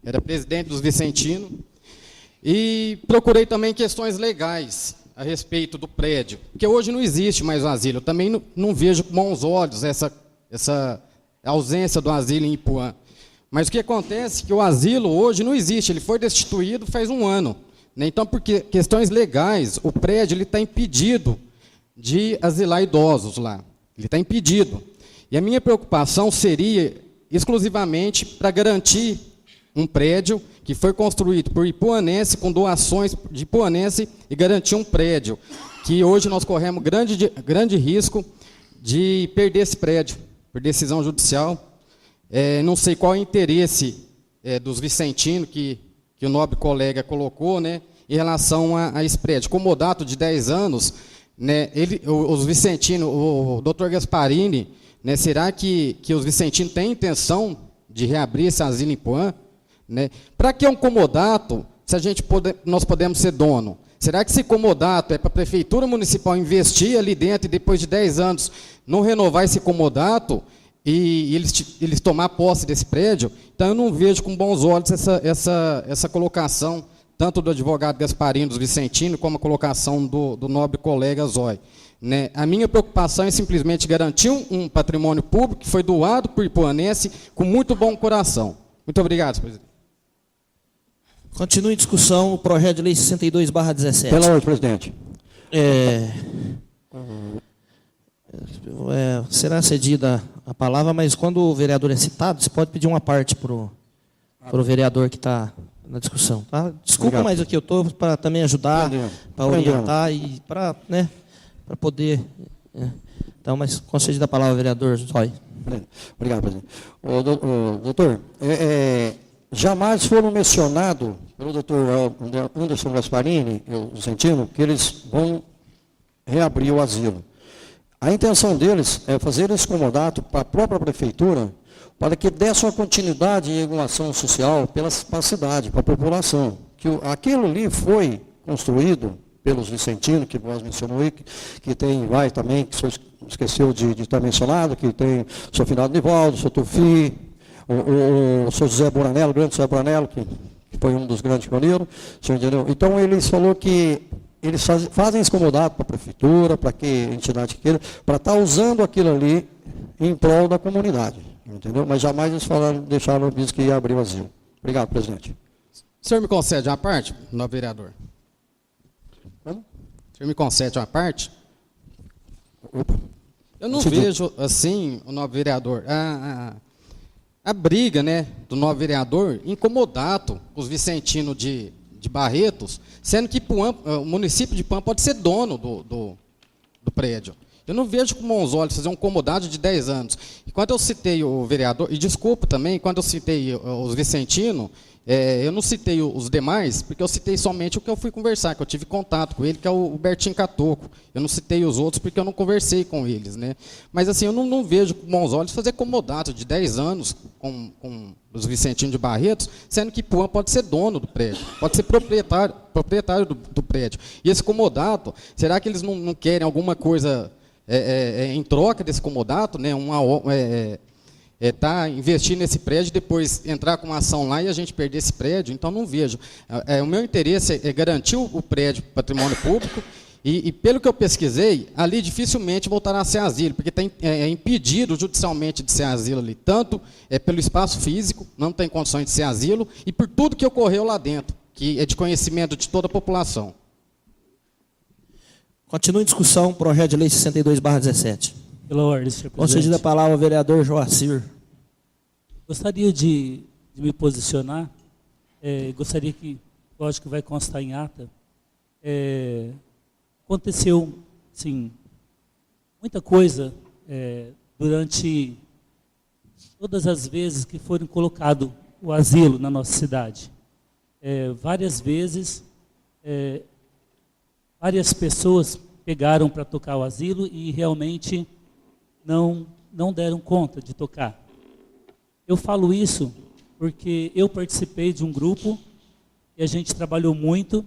era presidente dos vicentinos. E procurei também questões legais a respeito do prédio, porque hoje não existe mais o asilo. Eu também não vejo com bons olhos essa ausência do asilo em Ipuã. Mas o que acontece é que o asilo hoje não existe, ele foi destituído faz um ano. Né? Então, por questões legais, o prédio está impedido de asilar idosos lá. Ele está impedido. E a minha preocupação seria exclusivamente para garantir um prédio que foi construído por ipuanense, com doações de ipuanense, e garantir um prédio, que hoje nós corremos grande risco de perder esse prédio, por decisão judicial. Não sei qual é o interesse dos vicentinos, que o nobre colega colocou, né, em relação a esse prédio. Comodato de 10 anos, né, os vicentinos, o doutor Gasparini, né, será que os vicentinos têm intenção de reabrir esse asilo em Ipuã? Né? Para que um comodato, se nós podemos ser dono? Será que esse comodato é para a Prefeitura Municipal investir ali dentro e depois de 10 anos não renovar esse comodato e eles tomar posse desse prédio? Então eu não vejo com bons olhos essa colocação, tanto do advogado Gasparini dos vicentinos, como a colocação do nobre colega Zói. Né? A minha preocupação é simplesmente garantir um patrimônio público que foi doado por ipuanense com muito bom coração. Muito obrigado, senhor presidente. Continua em discussão o projeto de lei 62/17. Pela ordem, presidente. Será cedida a palavra, mas quando o vereador é citado, você pode pedir uma parte para o vereador que está na discussão. Tá? Desculpa, Obrigado. mas aqui eu estou para também ajudar, Entendeu. para orientar e para poder... Então, mas concedida a palavra, vereador Zói. Obrigado, presidente. Doutor, jamais foram mencionados pelo doutor Anderson Gasparini, o Vicentino, que eles vão reabrir o asilo. A intenção deles é fazer esse comodato para a própria prefeitura, para que desse uma continuidade em alguma ação social para a cidade, para a população. Que aquilo ali foi construído pelos vicentinos, que nós mencionamos aí, que tem, vai também, que o senhor esqueceu de estar mencionado, que tem o senhor Finado Nivaldo, o senhor Tufi, o senhor José Buranello, o grande José Buranello, que foi um dos grandes pioneiros, o senhor entendeu? Então, eles falou que eles fazem esse comodato para a prefeitura, para que a entidade queira, para estar usando aquilo ali em prol da comunidade, entendeu? Mas jamais eles deixaram aviso que ia abrir o asilo. Obrigado, presidente. O senhor me concede uma parte, novo vereador? Como? O senhor me concede uma parte? Opa. Eu não vejo, assim, o novo vereador, a briga, né, do novo vereador incomodato com os vicentinos de Barretos, sendo que o município de Puã pode ser dono do prédio. Eu não vejo com bons olhos fazer um comodato de 10 anos. E quando eu citei o vereador, e desculpa também, quando eu citei os vicentinos, eu não citei os demais, porque eu citei somente o que eu fui conversar, que eu tive contato com ele, que é o Bertinho Catoco. Eu não citei os outros porque eu não conversei com eles, né? Mas assim, eu não vejo com bons olhos fazer comodato de 10 anos com os vicentinos de Barretos, sendo que Puã pode ser dono do prédio, pode ser proprietário do prédio. E esse comodato, será que eles não querem alguma coisa em troca desse comodato, né? Investir nesse prédio, depois entrar com uma ação lá e a gente perder esse prédio? Então, não vejo. O meu interesse é garantir o prédio patrimônio público e, pelo que eu pesquisei, ali dificilmente voltará a ser asilo, porque está impedido judicialmente de ser asilo ali, tanto pelo espaço físico, não tem condições de ser asilo, e por tudo que ocorreu lá dentro, que é de conhecimento de toda a população. Continua em discussão o projeto de lei 62/17. Pela ordem, senhor presidente. Concedida a palavra ao vereador Joacir. Gostaria de me posicionar, gostaria que, lógico que vai constar em ata, aconteceu, sim, muita coisa durante todas as vezes que foram colocado o asilo na nossa cidade. Várias vezes, várias pessoas pegaram para tocar o asilo e realmente não deram conta de tocar. Eu falo isso porque eu participei de um grupo e a gente trabalhou muito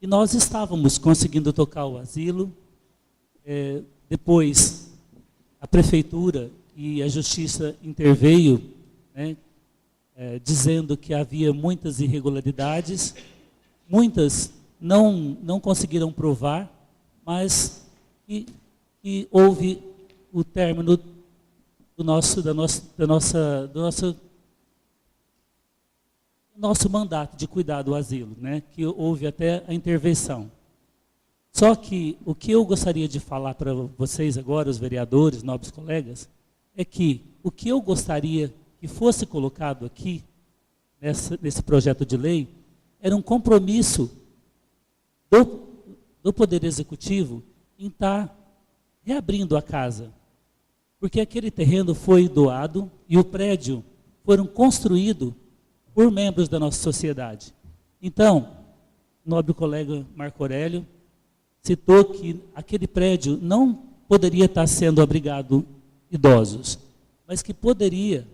e nós estávamos conseguindo tocar o asilo. Depois, a prefeitura e a justiça interveio, né, dizendo que havia muitas irregularidades, muitas não conseguiram provar, mas que houve o término do nosso mandato de cuidar do asilo, né? Que houve até a intervenção. Só que o que eu gostaria de falar para vocês agora, os vereadores, nobres colegas, é que o que eu gostaria que fosse colocado aqui, nesse projeto de lei, era um compromisso do Poder Executivo em estar reabrindo a casa. Porque aquele terreno foi doado e o prédio foram construídos por membros da nossa sociedade. Então, o nobre colega Marco Aurélio citou que aquele prédio não poderia estar sendo abrigado idosos, mas que poderia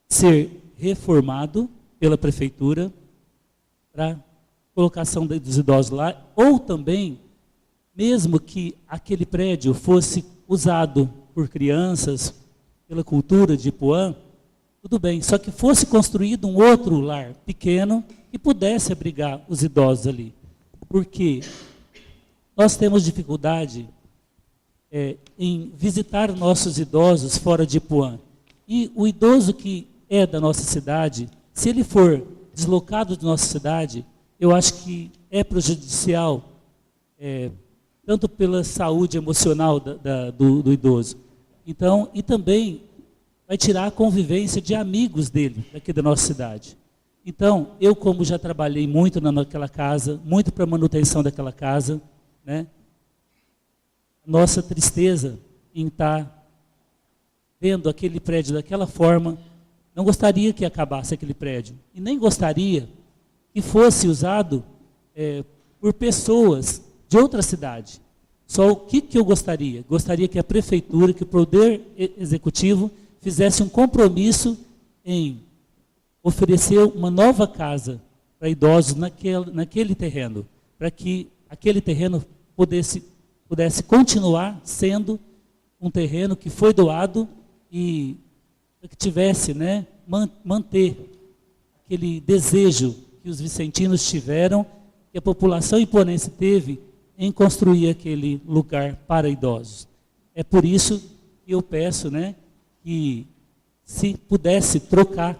ser reformado pela prefeitura para colocação dos idosos lá, ou também, mesmo que aquele prédio fosse usado por crianças, pela cultura de Puã, tudo bem, só que fosse construído um outro lar pequeno que pudesse abrigar os idosos ali. Porque nós temos dificuldade em visitar nossos idosos fora de Puã. E o idoso que é da nossa cidade, se ele for deslocado de nossa cidade, eu acho que é prejudicial, tanto pela saúde emocional do idoso. Então, e também vai tirar a convivência de amigos dele, aqui da nossa cidade. Então, eu como já trabalhei muito naquela casa, muito para a manutenção daquela casa, né? Nossa tristeza em estar vendo aquele prédio daquela forma, não gostaria que acabasse aquele prédio. E nem gostaria que fosse usado por pessoas de outra cidade. Só o que eu gostaria? Gostaria que a prefeitura, que o Poder Executivo fizesse um compromisso em oferecer uma nova casa para idosos naquele terreno, para que aquele terreno pudesse continuar sendo um terreno que foi doado e que tivesse, né, manter aquele desejo que os vicentinos tiveram, que a população iponense teve em construir aquele lugar para idosos. É por isso que eu peço, né, que se pudesse trocar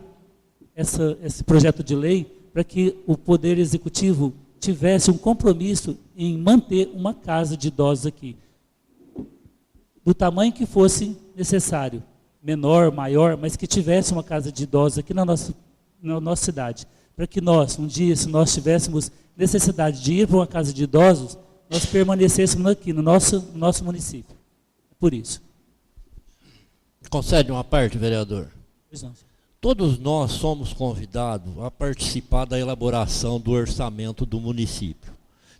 esse projeto de lei para que o Poder Executivo tivesse um compromisso em manter uma casa de idosos aqui, do tamanho que fosse necessário, menor, maior, mas que tivesse uma casa de idosos aqui na nossa cidade, para que nós, um dia, se nós tivéssemos necessidade de ir para uma casa de idosos, nós permanecêssemos aqui no nosso município. É por isso. Concede uma parte, vereador? Pois não. Todos nós somos convidados a participar da elaboração do orçamento do município.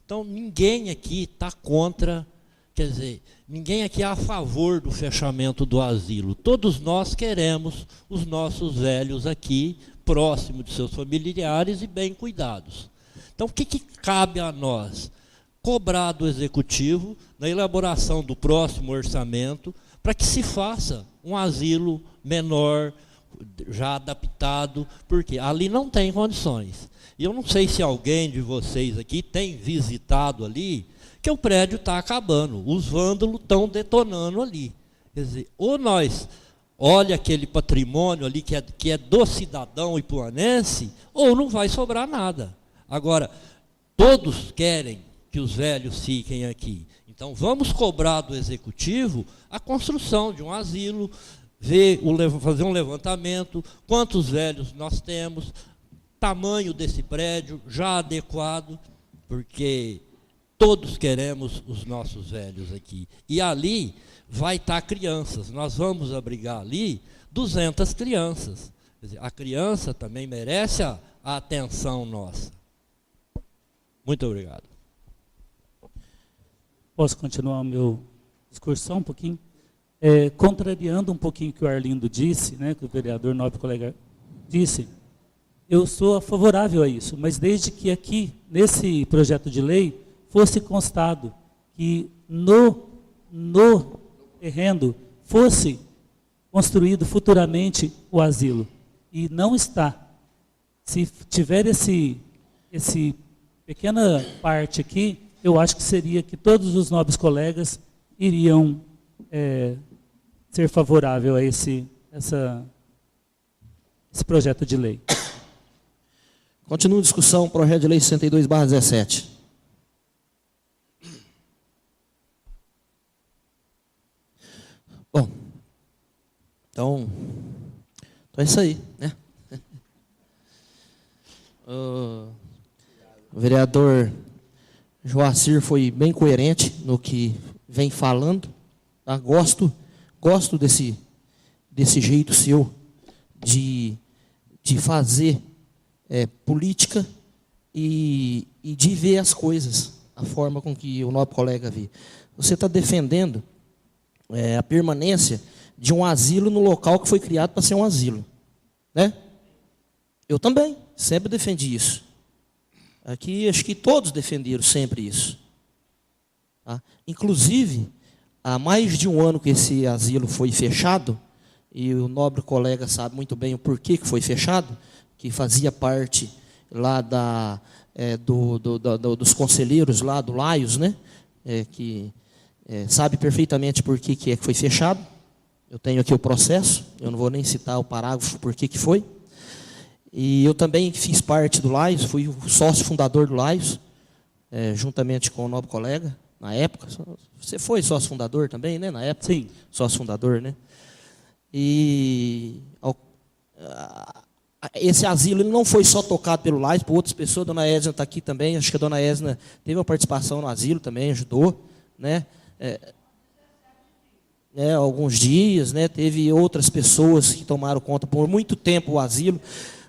Então, ninguém aqui está contra, quer dizer, ninguém aqui é a favor do fechamento do asilo. Todos nós queremos os nossos velhos aqui, próximos de seus familiares e bem cuidados. Então, o que cabe a nós? Cobrar do Executivo, na elaboração do próximo orçamento, para que se faça um asilo menor, já adaptado, porque ali não tem condições. E eu não sei se alguém de vocês aqui tem visitado ali, que o prédio está acabando, os vândalos estão detonando ali. Quer dizer, ou nós olha aquele patrimônio ali que é do cidadão ipuanense, ou não vai sobrar nada. Agora, todos querem que os velhos fiquem aqui. Então, vamos cobrar do Executivo a construção de um asilo, fazer um levantamento, quantos velhos nós temos, tamanho desse prédio já adequado, porque todos queremos os nossos velhos aqui. E ali vai estar crianças, nós vamos abrigar ali 200 crianças. Quer dizer, a criança também merece a atenção nossa. Muito obrigado. Posso continuar o meu discurso só um pouquinho? Contrariando um pouquinho o que o Arlindo disse, né, que o vereador nobre colega disse, eu sou favorável a isso, mas desde que aqui, nesse projeto de lei, fosse constado que no terreno fosse construído futuramente o asilo. E não está. Se tiver esse pequena parte aqui, eu acho que seria que todos os nobres colegas iriam ser favorável a esse projeto de lei. Continua a discussão, projeto de lei 62/17. Bom, então é isso aí, né? O vereador Joacir foi bem coerente no que vem falando. Tá? Gosto desse jeito seu de fazer política e de ver as coisas, a forma com que o nobre colega vê. Você está defendendo a permanência de um asilo no local que foi criado para ser um asilo, né? Eu também sempre defendi isso. Aqui acho que todos defenderam sempre isso. Tá? Inclusive, há mais de um ano que esse asilo foi fechado, e o nobre colega sabe muito bem o porquê que foi fechado, que fazia parte lá dos conselheiros lá do Laios, né? Que sabe perfeitamente por que foi fechado. Eu tenho aqui o processo, eu não vou nem citar o parágrafo por que foi. E eu também fiz parte do Laios, fui o sócio fundador do Laios, juntamente com o nobre colega, na época. Você foi sócio fundador também, né? Na época? Sim. Sócio fundador, né? E esse asilo ele não foi só tocado pelo Laios, por outras pessoas. A dona Edna está aqui também. Acho que a dona Edna teve uma participação no asilo também, ajudou, né? Alguns dias, né? Teve outras pessoas que tomaram conta por muito tempo o asilo.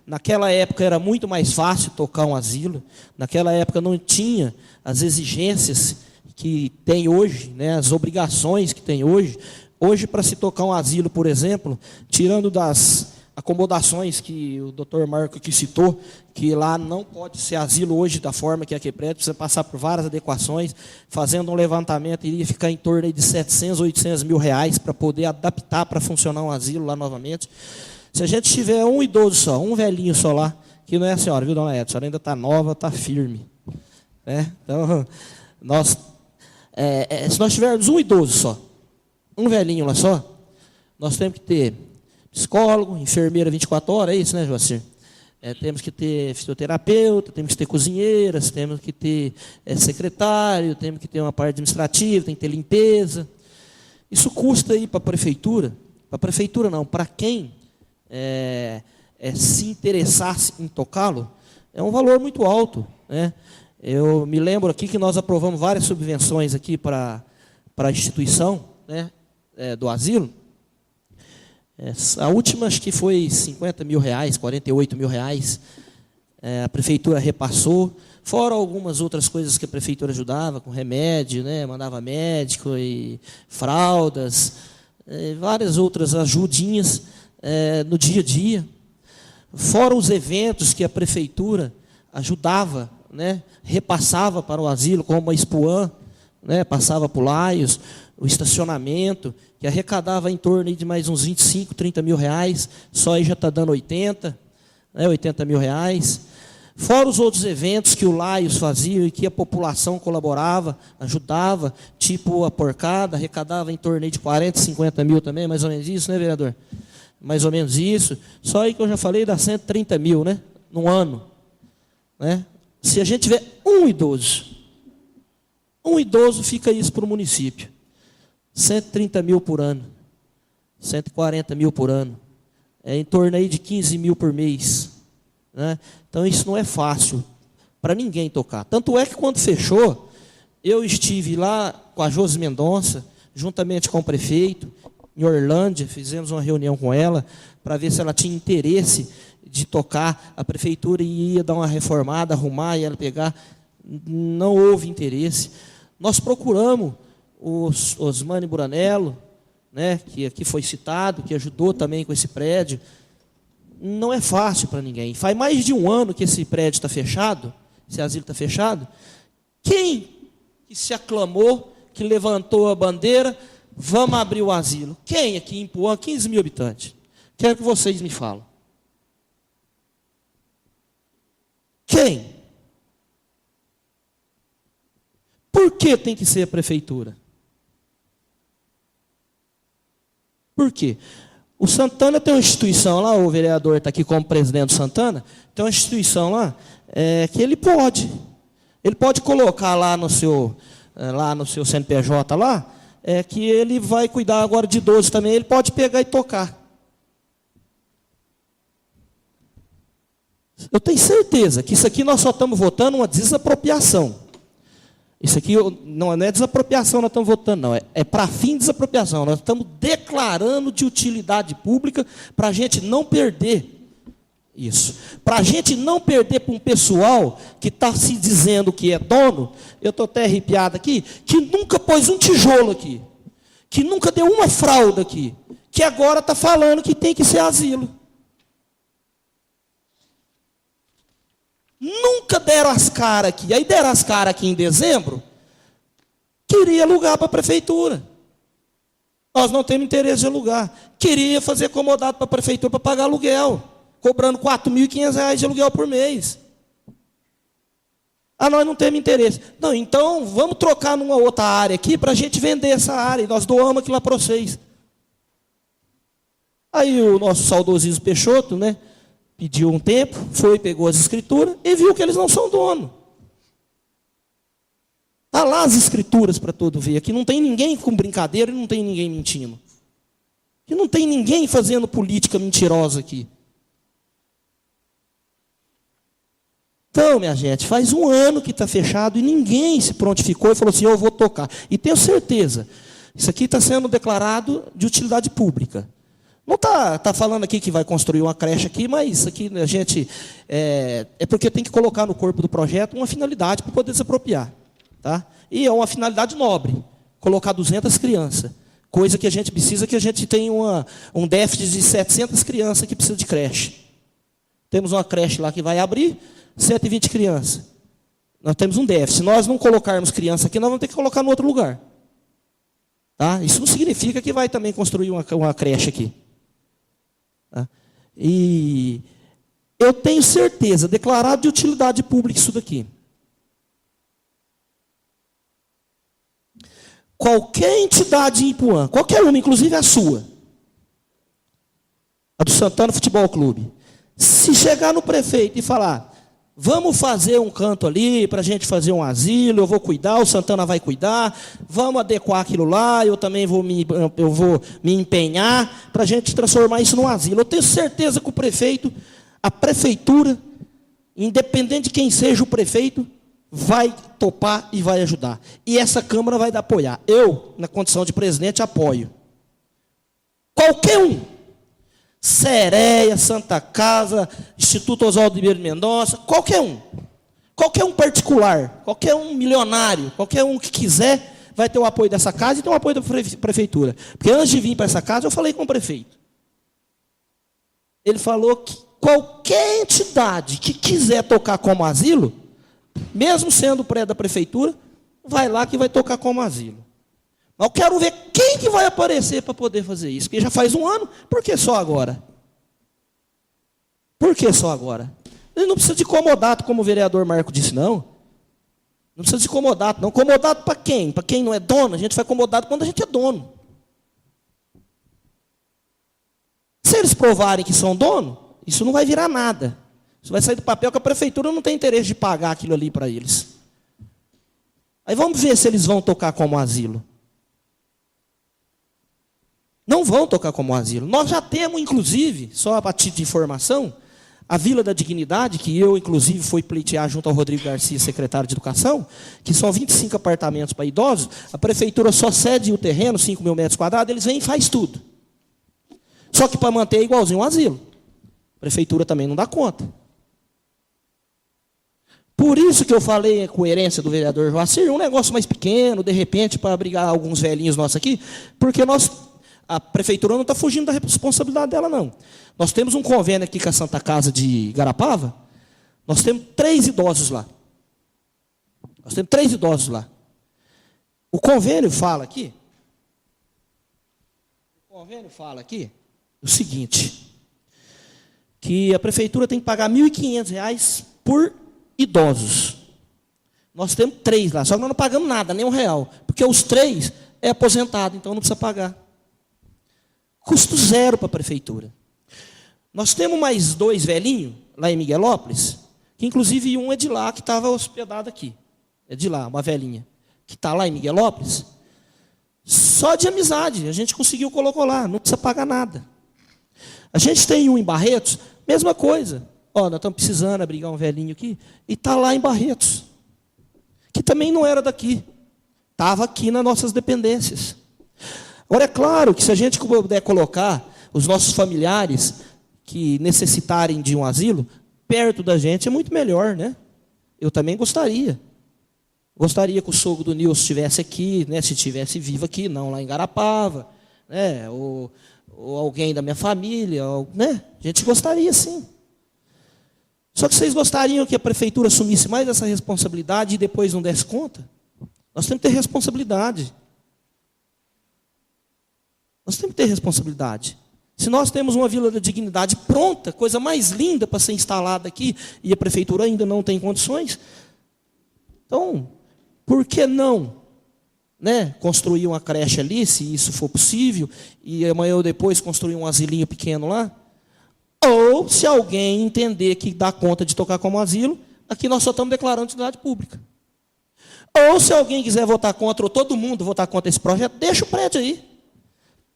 Naquela época era muito mais fácil tocar um asilo. Naquela época não tinha as exigências que tem hoje, né? As obrigações que tem hoje. Hoje, para se tocar um asilo, por exemplo, tirando das acomodações que o doutor Marco aqui citou, que lá não pode ser asilo hoje da forma que é aqui prédio, precisa passar por várias adequações, fazendo um levantamento, iria ficar em torno aí de 700, 800 mil reais para poder adaptar para funcionar um asilo lá novamente. Se a gente tiver um idoso só, um velhinho só lá, que não é a senhora, viu, dona Edna? A senhora ainda está nova, está firme. Então, se nós tivermos um idoso só, um velhinho lá só, nós temos que ter psicólogo, enfermeira 24 horas, é isso, né, Joacir? Temos que ter fisioterapeuta, temos que ter cozinheiras, temos que ter secretário, temos que ter uma parte administrativa, tem que ter limpeza. Isso custa aí para a prefeitura não, para quem se interessasse em tocá-lo, é um valor muito alto, né? Eu me lembro aqui que nós aprovamos várias subvenções aqui para a instituição, né, do asilo. A última acho que foi 50 mil reais, 48 mil reais, a prefeitura repassou, fora algumas outras coisas que a prefeitura ajudava, com remédio, né, mandava médico e fraldas, várias outras ajudinhas no dia a dia, fora os eventos que a prefeitura ajudava, né, repassava para o asilo, como a Expoan, né, passava para o Laios, o estacionamento, que arrecadava em torno de mais uns 25, 30 mil reais, só aí já está dando 80, né, 80 mil reais. Fora os outros eventos que o Laios fazia e que a população colaborava, ajudava, tipo a porcada, arrecadava em torno de 40, 50 mil também, mais ou menos isso, né, vereador? Mais ou menos isso. Só aí que eu já falei dá 130 mil, né, num ano. Né? Se a gente tiver um idoso fica isso para o município. 130 mil por ano, 140 mil por ano, em torno aí de 15 mil por mês. Né? Então isso não é fácil para ninguém tocar. Tanto é que quando fechou, eu estive lá com a Josi Mendonça, juntamente com o prefeito, em Orlândia, fizemos uma reunião com ela, para ver se ela tinha interesse de tocar. A prefeitura ia dar uma reformada, arrumar e ela pegar. Não houve interesse. Nós procuramos o Osmani Buranello, né, que aqui foi citado, que ajudou também com esse prédio. Não é fácil para ninguém. Faz mais de um ano que esse prédio está fechado, esse asilo está fechado. Quem que se aclamou, que levantou a bandeira, vamos abrir o asilo? Quem aqui em Ipuã, 15 mil habitantes? Quero que vocês me falem. Quem? Por que tem que ser a prefeitura? Por quê? O Santana tem uma instituição lá, o vereador está aqui como presidente do Santana, tem uma instituição lá que ele pode colocar lá no seu CNPJ lá, que ele vai cuidar agora de idosos também, ele pode pegar e tocar. Eu tenho certeza que isso aqui nós só estamos votando uma desapropriação. Isso aqui não é desapropriação, nós estamos votando, não. É para fim de desapropriação. Nós estamos declarando de utilidade pública para a gente não perder isso. Para a gente não perder para um pessoal que está se dizendo que é dono, eu estou até arrepiado aqui, que nunca pôs um tijolo aqui, que nunca deu uma fralda aqui, que agora está falando que tem que ser asilo. Nunca deram as caras aqui. Aí deram as caras aqui em dezembro, queria alugar para a prefeitura. Nós não temos interesse de alugar. Queria fazer acomodado para a prefeitura para pagar aluguel, cobrando R$ 4.500 de aluguel por mês. Nós não temos interesse. Não, então vamos trocar numa outra área aqui para a gente vender essa área. E nós doamos aquilo lá para vocês. Aí o nosso saudosismo Peixoto, né? pediu um tempo, foi, pegou as escrituras e viu que eles não são dono. Está lá as escrituras para todo ver. Aqui não tem ninguém com brincadeira e não tem ninguém mentindo. Aqui não tem ninguém fazendo política mentirosa aqui. Então, minha gente, faz um ano que está fechado e ninguém se prontificou e falou assim, eu vou tocar. E tenho certeza, isso aqui está sendo declarado de utilidade pública. Não está falando aqui que vai construir uma creche aqui, mas isso aqui a gente é porque tem que colocar no corpo do projeto uma finalidade para poder se apropriar. Tá? E é uma finalidade nobre, colocar 200 crianças. Coisa que a gente precisa, que a gente tem um déficit de 700 crianças que precisa de creche. Temos uma creche lá que vai abrir, 120 crianças. Nós temos um déficit. Se nós não colocarmos criança aqui, nós vamos ter que colocar no outro lugar. Tá? Isso não significa que vai também construir uma creche aqui. Tá? E eu tenho certeza, declarado de utilidade pública isso daqui. Qualquer entidade em Ipuã, qualquer uma, inclusive a sua, a do Santana Futebol Clube, se chegar no prefeito e falar, vamos fazer um canto ali para a gente fazer um asilo, eu vou cuidar, o Santana vai cuidar, vamos adequar aquilo lá, eu também vou me empenhar para a gente transformar isso num asilo. Eu tenho certeza que o prefeito, a prefeitura, independente de quem seja o prefeito, vai topar e vai ajudar. E essa Câmara vai apoiar. Eu, na condição de presidente, apoio. Qualquer um. Sereia, Santa Casa, Instituto Oswaldo Ribeiro de Mendonça, qualquer um. Qualquer um particular, qualquer um milionário, qualquer um que quiser, vai ter o apoio dessa casa e ter o apoio da prefeitura. Porque antes de vir para essa casa, eu falei com o prefeito. Ele falou que qualquer entidade que quiser tocar como asilo, mesmo sendo pré da prefeitura, vai lá que vai tocar como asilo. Mas eu quero ver quem que vai aparecer para poder fazer isso. Porque já faz um ano, por que só agora? Por que só agora? Ele não precisa de comodato, como o vereador Marco disse, não. Não precisa de comodato, não. Comodato para quem? Para quem não é dono, a gente vai comodato quando a gente é dono. Se eles provarem que são dono, isso não vai virar nada. Isso vai sair do papel que a prefeitura não tem interesse de pagar aquilo ali para eles. Aí vamos ver se eles vão tocar como asilo. Não vão tocar como asilo. Nós já temos, inclusive, só a título de informação, a Vila da Dignidade, que eu, inclusive, fui pleitear junto ao Rodrigo Garcia, secretário de Educação, que são 25 apartamentos para idosos, a prefeitura só cede o terreno, 5 mil metros quadrados, eles vêm e faz tudo. Só que para manter é igualzinho um asilo. A prefeitura também não dá conta. Por isso que eu falei a coerência do vereador Joacir, um negócio mais pequeno, de repente, para abrigar alguns velhinhos nossos aqui, porque a prefeitura não está fugindo da responsabilidade dela, não. Nós temos um convênio aqui com a Santa Casa de Garapava, nós temos 3 idosos lá. Nós temos 3 idosos lá. O convênio fala aqui o seguinte, que a prefeitura tem que pagar R$ 1.500 por idosos. Nós temos 3 lá, só que nós não pagamos nada, nem R$1, porque os 3 é aposentado, então não precisa pagar. Custo zero para a prefeitura. Nós temos mais 2 velhinhos, lá em Miguelópolis, que inclusive um é de lá, que estava hospedado aqui. É de lá, uma velhinha, que está lá em Miguelópolis. Só de amizade, a gente conseguiu colocar lá, não precisa pagar nada. A gente tem um em Barretos, mesma coisa. Ó, nós estamos precisando abrigar um velhinho aqui, e está lá em Barretos, que também não era daqui, estava aqui nas nossas dependências. Agora, é claro que se a gente puder colocar os nossos familiares que necessitarem de um asilo, perto da gente é muito melhor, né? Eu também gostaria. Gostaria que o sogro do Nilson estivesse aqui, né? Se estivesse vivo aqui, não lá em Garapava, né? Ou alguém da minha família, né? A gente gostaria, sim. Só que vocês gostariam que a prefeitura assumisse mais essa responsabilidade e depois não desse conta? Nós temos que ter responsabilidade. Nós temos que ter responsabilidade. Se nós temos uma Vila da Dignidade pronta, coisa mais linda para ser instalada aqui, e a prefeitura ainda não tem condições, então, por que não, né, construir uma creche ali, se isso for possível, e amanhã ou depois construir um asilinho pequeno lá? Ou, se alguém entender que dá conta de tocar como asilo, aqui nós só estamos declarando utilidade pública. Ou, se alguém quiser votar contra, ou todo mundo votar contra esse projeto, deixa o prédio aí.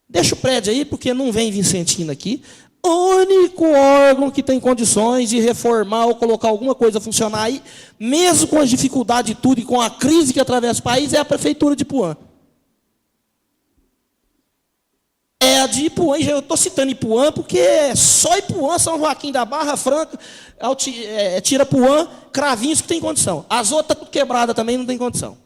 Deixa o prédio aí, porque não vem Vicentina aqui. O único órgão que tem condições de reformar ou colocar alguma coisa a funcionar aí, mesmo com as dificuldades e tudo, e com a crise que atravessa o país, é a Prefeitura de Ipuã. É a de Ipuã, eu estou citando Ipuã, porque só Ipuã, São Joaquim da Barra, Franca, Tirapuã, Cravinhos que tem condição. As outras tudo quebradas também não tem condição.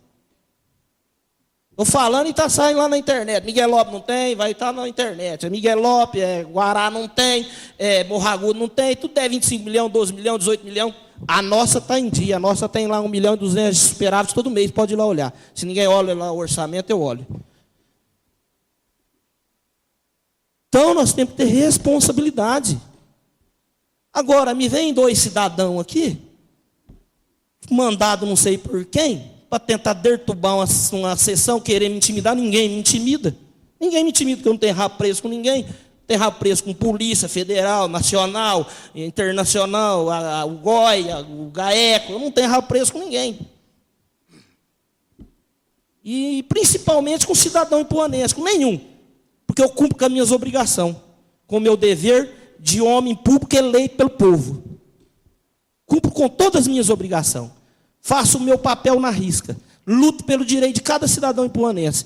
Estou falando e está saindo lá na internet. Miguel Lopes não tem, vai estar na internet. Miguel Lopes, Guará não tem, Morragudo não tem, tudo é 25 milhões, 12 milhões, 18 milhões. A nossa está em dia, a nossa tem lá 1 milhão e 200 de superávit todo mês, pode ir lá olhar. Se ninguém olha lá o orçamento, eu olho. Então, nós temos que ter responsabilidade. Agora, me vem 2 cidadãos aqui, mandado não sei por quem, para tentar deturbar uma sessão, querer me intimidar. Ninguém me intimida. Ninguém me intimida, porque eu não tenho rabo preso com ninguém. Não tenho rabo preso com polícia federal, nacional, internacional, o GOI, o GAECO. Eu não tenho rabo preso com ninguém. E principalmente com cidadão ipuanense, com nenhum. Porque eu cumpro com as minhas obrigações, com o meu dever de homem público eleito pelo povo. Cumpro com todas as minhas obrigações. Faço o meu papel na risca. Luto pelo direito de cada cidadão ipuanense.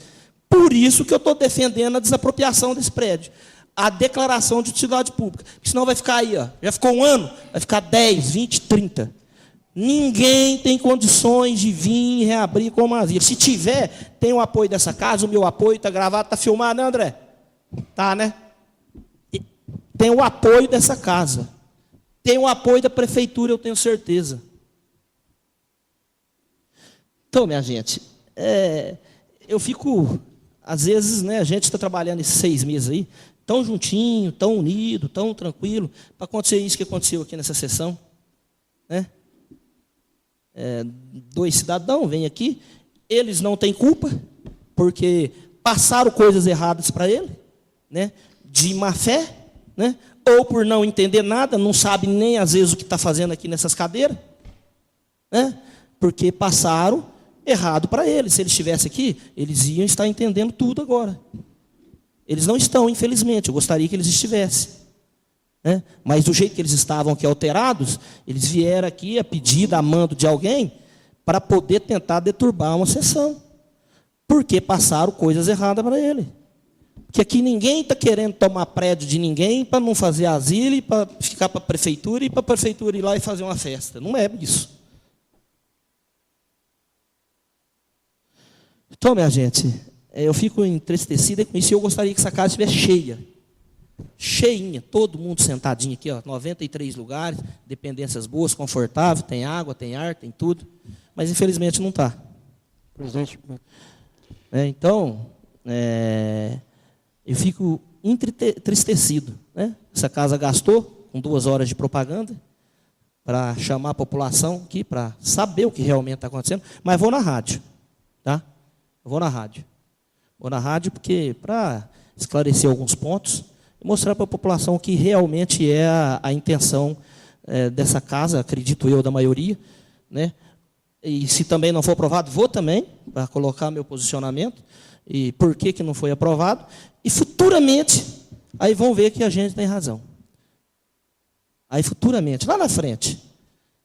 Por isso que eu estou defendendo a desapropriação desse prédio. A declaração de utilidade pública. Porque senão vai ficar aí, ó, já ficou 1 ano, vai ficar 10, 20, 30. Ninguém tem condições de vir e reabrir como asilo. Se tiver, tem o apoio dessa casa, o meu apoio está gravado, está filmado, né, André? Tá, né? Tem o apoio dessa casa. Tem o apoio da prefeitura, eu tenho certeza. Então, minha gente, eu fico, às vezes, né, a gente está trabalhando esses 6 meses aí, tão juntinho, tão unido, tão tranquilo, para acontecer isso que aconteceu aqui nessa sessão. Né? 2 cidadãos vêm aqui, eles não têm culpa, porque passaram coisas erradas para ele, né, de má fé, né, ou por não entender nada, não sabe nem às vezes o que está fazendo aqui nessas cadeiras, né, porque passaram errado para eles. Se eles estivessem aqui, eles iam estar entendendo tudo agora. Eles não estão, infelizmente, eu gostaria que eles estivessem. Né? Mas do jeito que eles estavam aqui alterados, eles vieram aqui a pedido, a mando de alguém, para poder tentar deturbar uma sessão. Porque passaram coisas erradas para ele. Porque aqui ninguém está querendo tomar prédio de ninguém para não fazer asilo e para ficar para a prefeitura e para a prefeitura ir lá e fazer uma festa. Não é isso. Então, minha gente, eu fico entristecida com isso e eu gostaria que essa casa estivesse cheia. Cheinha, todo mundo sentadinho aqui, ó, 93 lugares, dependências boas, confortável, tem água, tem ar, tem tudo. Mas, infelizmente, não está. Presidente. Então, eu fico entristecido. Né? Essa casa gastou com 2 horas de propaganda para chamar a população aqui, para saber o que realmente está acontecendo, mas vou na rádio. Tá? Eu vou na rádio. Vou na rádio porque, para esclarecer alguns pontos, e mostrar para a população o que realmente é a intenção dessa casa, acredito eu, da maioria. Né? E se também não for aprovado, vou também, para colocar meu posicionamento, e por que não foi aprovado. E futuramente, aí vão ver que a gente tem razão. Aí futuramente, lá na frente,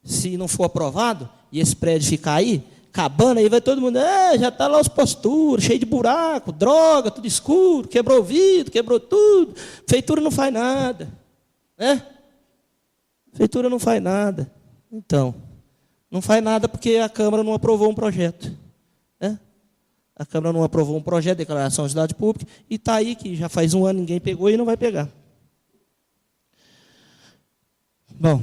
se não for aprovado, e esse prédio ficar aí, acabando, aí vai todo mundo, já está lá os posturas, cheio de buraco, droga, tudo escuro, quebrou o vidro, quebrou tudo, prefeitura não faz nada. Né? Prefeitura não faz nada. Então, não faz nada porque a Câmara não aprovou um projeto. Né? A Câmara não aprovou um projeto de declaração de utilidade pública, e está aí que já faz 1 ano ninguém pegou e não vai pegar. Bom,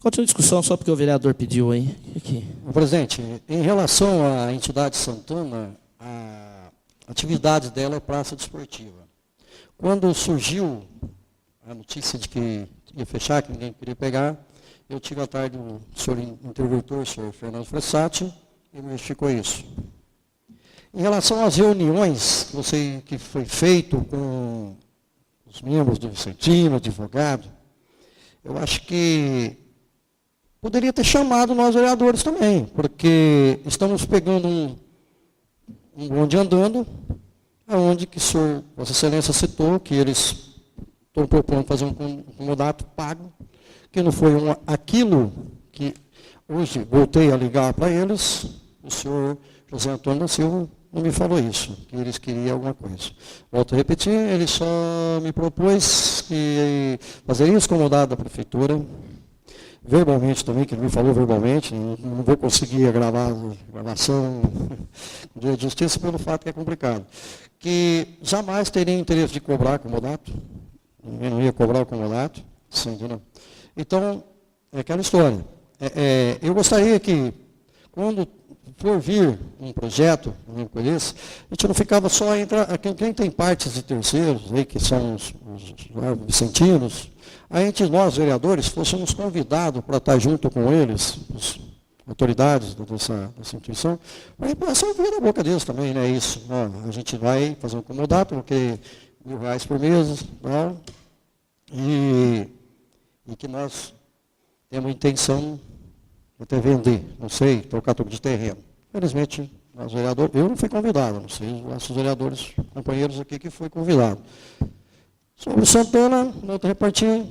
continua a discussão só porque o vereador pediu aí. Aqui. Presidente, em relação à entidade Santana, a atividade dela é praça desportiva. Quando surgiu a notícia de que ia fechar, que ninguém queria pegar, eu tive à tarde o senhor interventor, o senhor Fernando Fressati, e verificou isso. Em relação às reuniões que foi feito com os membros do Vicentino, advogado, eu acho que poderia ter chamado nós vereadores também, porque estamos pegando um bonde andando, aonde que o senhor, Vossa Excelência citou, que eles estão propondo fazer um comodato pago, que não foi aquilo que hoje voltei a ligar para eles, o senhor José Antônio da Silva não me falou isso, que eles queriam alguma coisa. Volto a repetir, ele só me propôs que fazer isso comodato da prefeitura, verbalmente também, que ele me falou verbalmente, não vou conseguir gravar a gravação do Dia de Justiça pelo fato que é complicado, que jamais teria interesse de cobrar comodato, ninguém não ia cobrar o comodato, sim, entendeu? Então, é aquela história. Eu gostaria que, quando for vir um projeto, a gente não ficava só entre quem tem partes de terceiros, aí, que são os vicentinos, nós, vereadores, fôssemos convidados para estar junto com eles, as autoridades dessa instituição, para só ouvir a boca deles também, né? Isso. A gente vai fazer um comodato, porque R$1.000 por mês, né? E que nós temos intenção de até vender, não sei, trocar tudo de terreno. Felizmente, nós vereadores, eu não fui convidado, não sei, os nossos vereadores, companheiros aqui que foi convidado. Sobre o Santana, na outra repartia,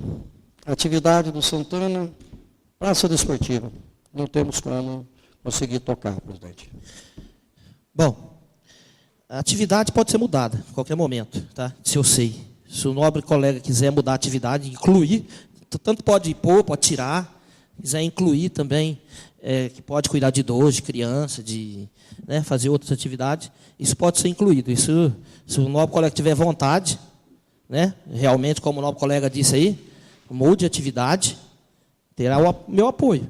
atividade do Santana, praça desportiva. Não temos como conseguir tocar, presidente. Bom, a atividade pode ser mudada a qualquer momento, tá? Se eu sei. Se o nobre colega quiser mudar a atividade, incluir, tanto pode pôr, pode tirar, quiser incluir também, que pode cuidar de idoso, de criança, de, né, fazer outras atividades, isso pode ser incluído. Isso, se o nobre colega tiver vontade, né, realmente, como o nobre colega disse aí, mude a atividade, terá o meu apoio.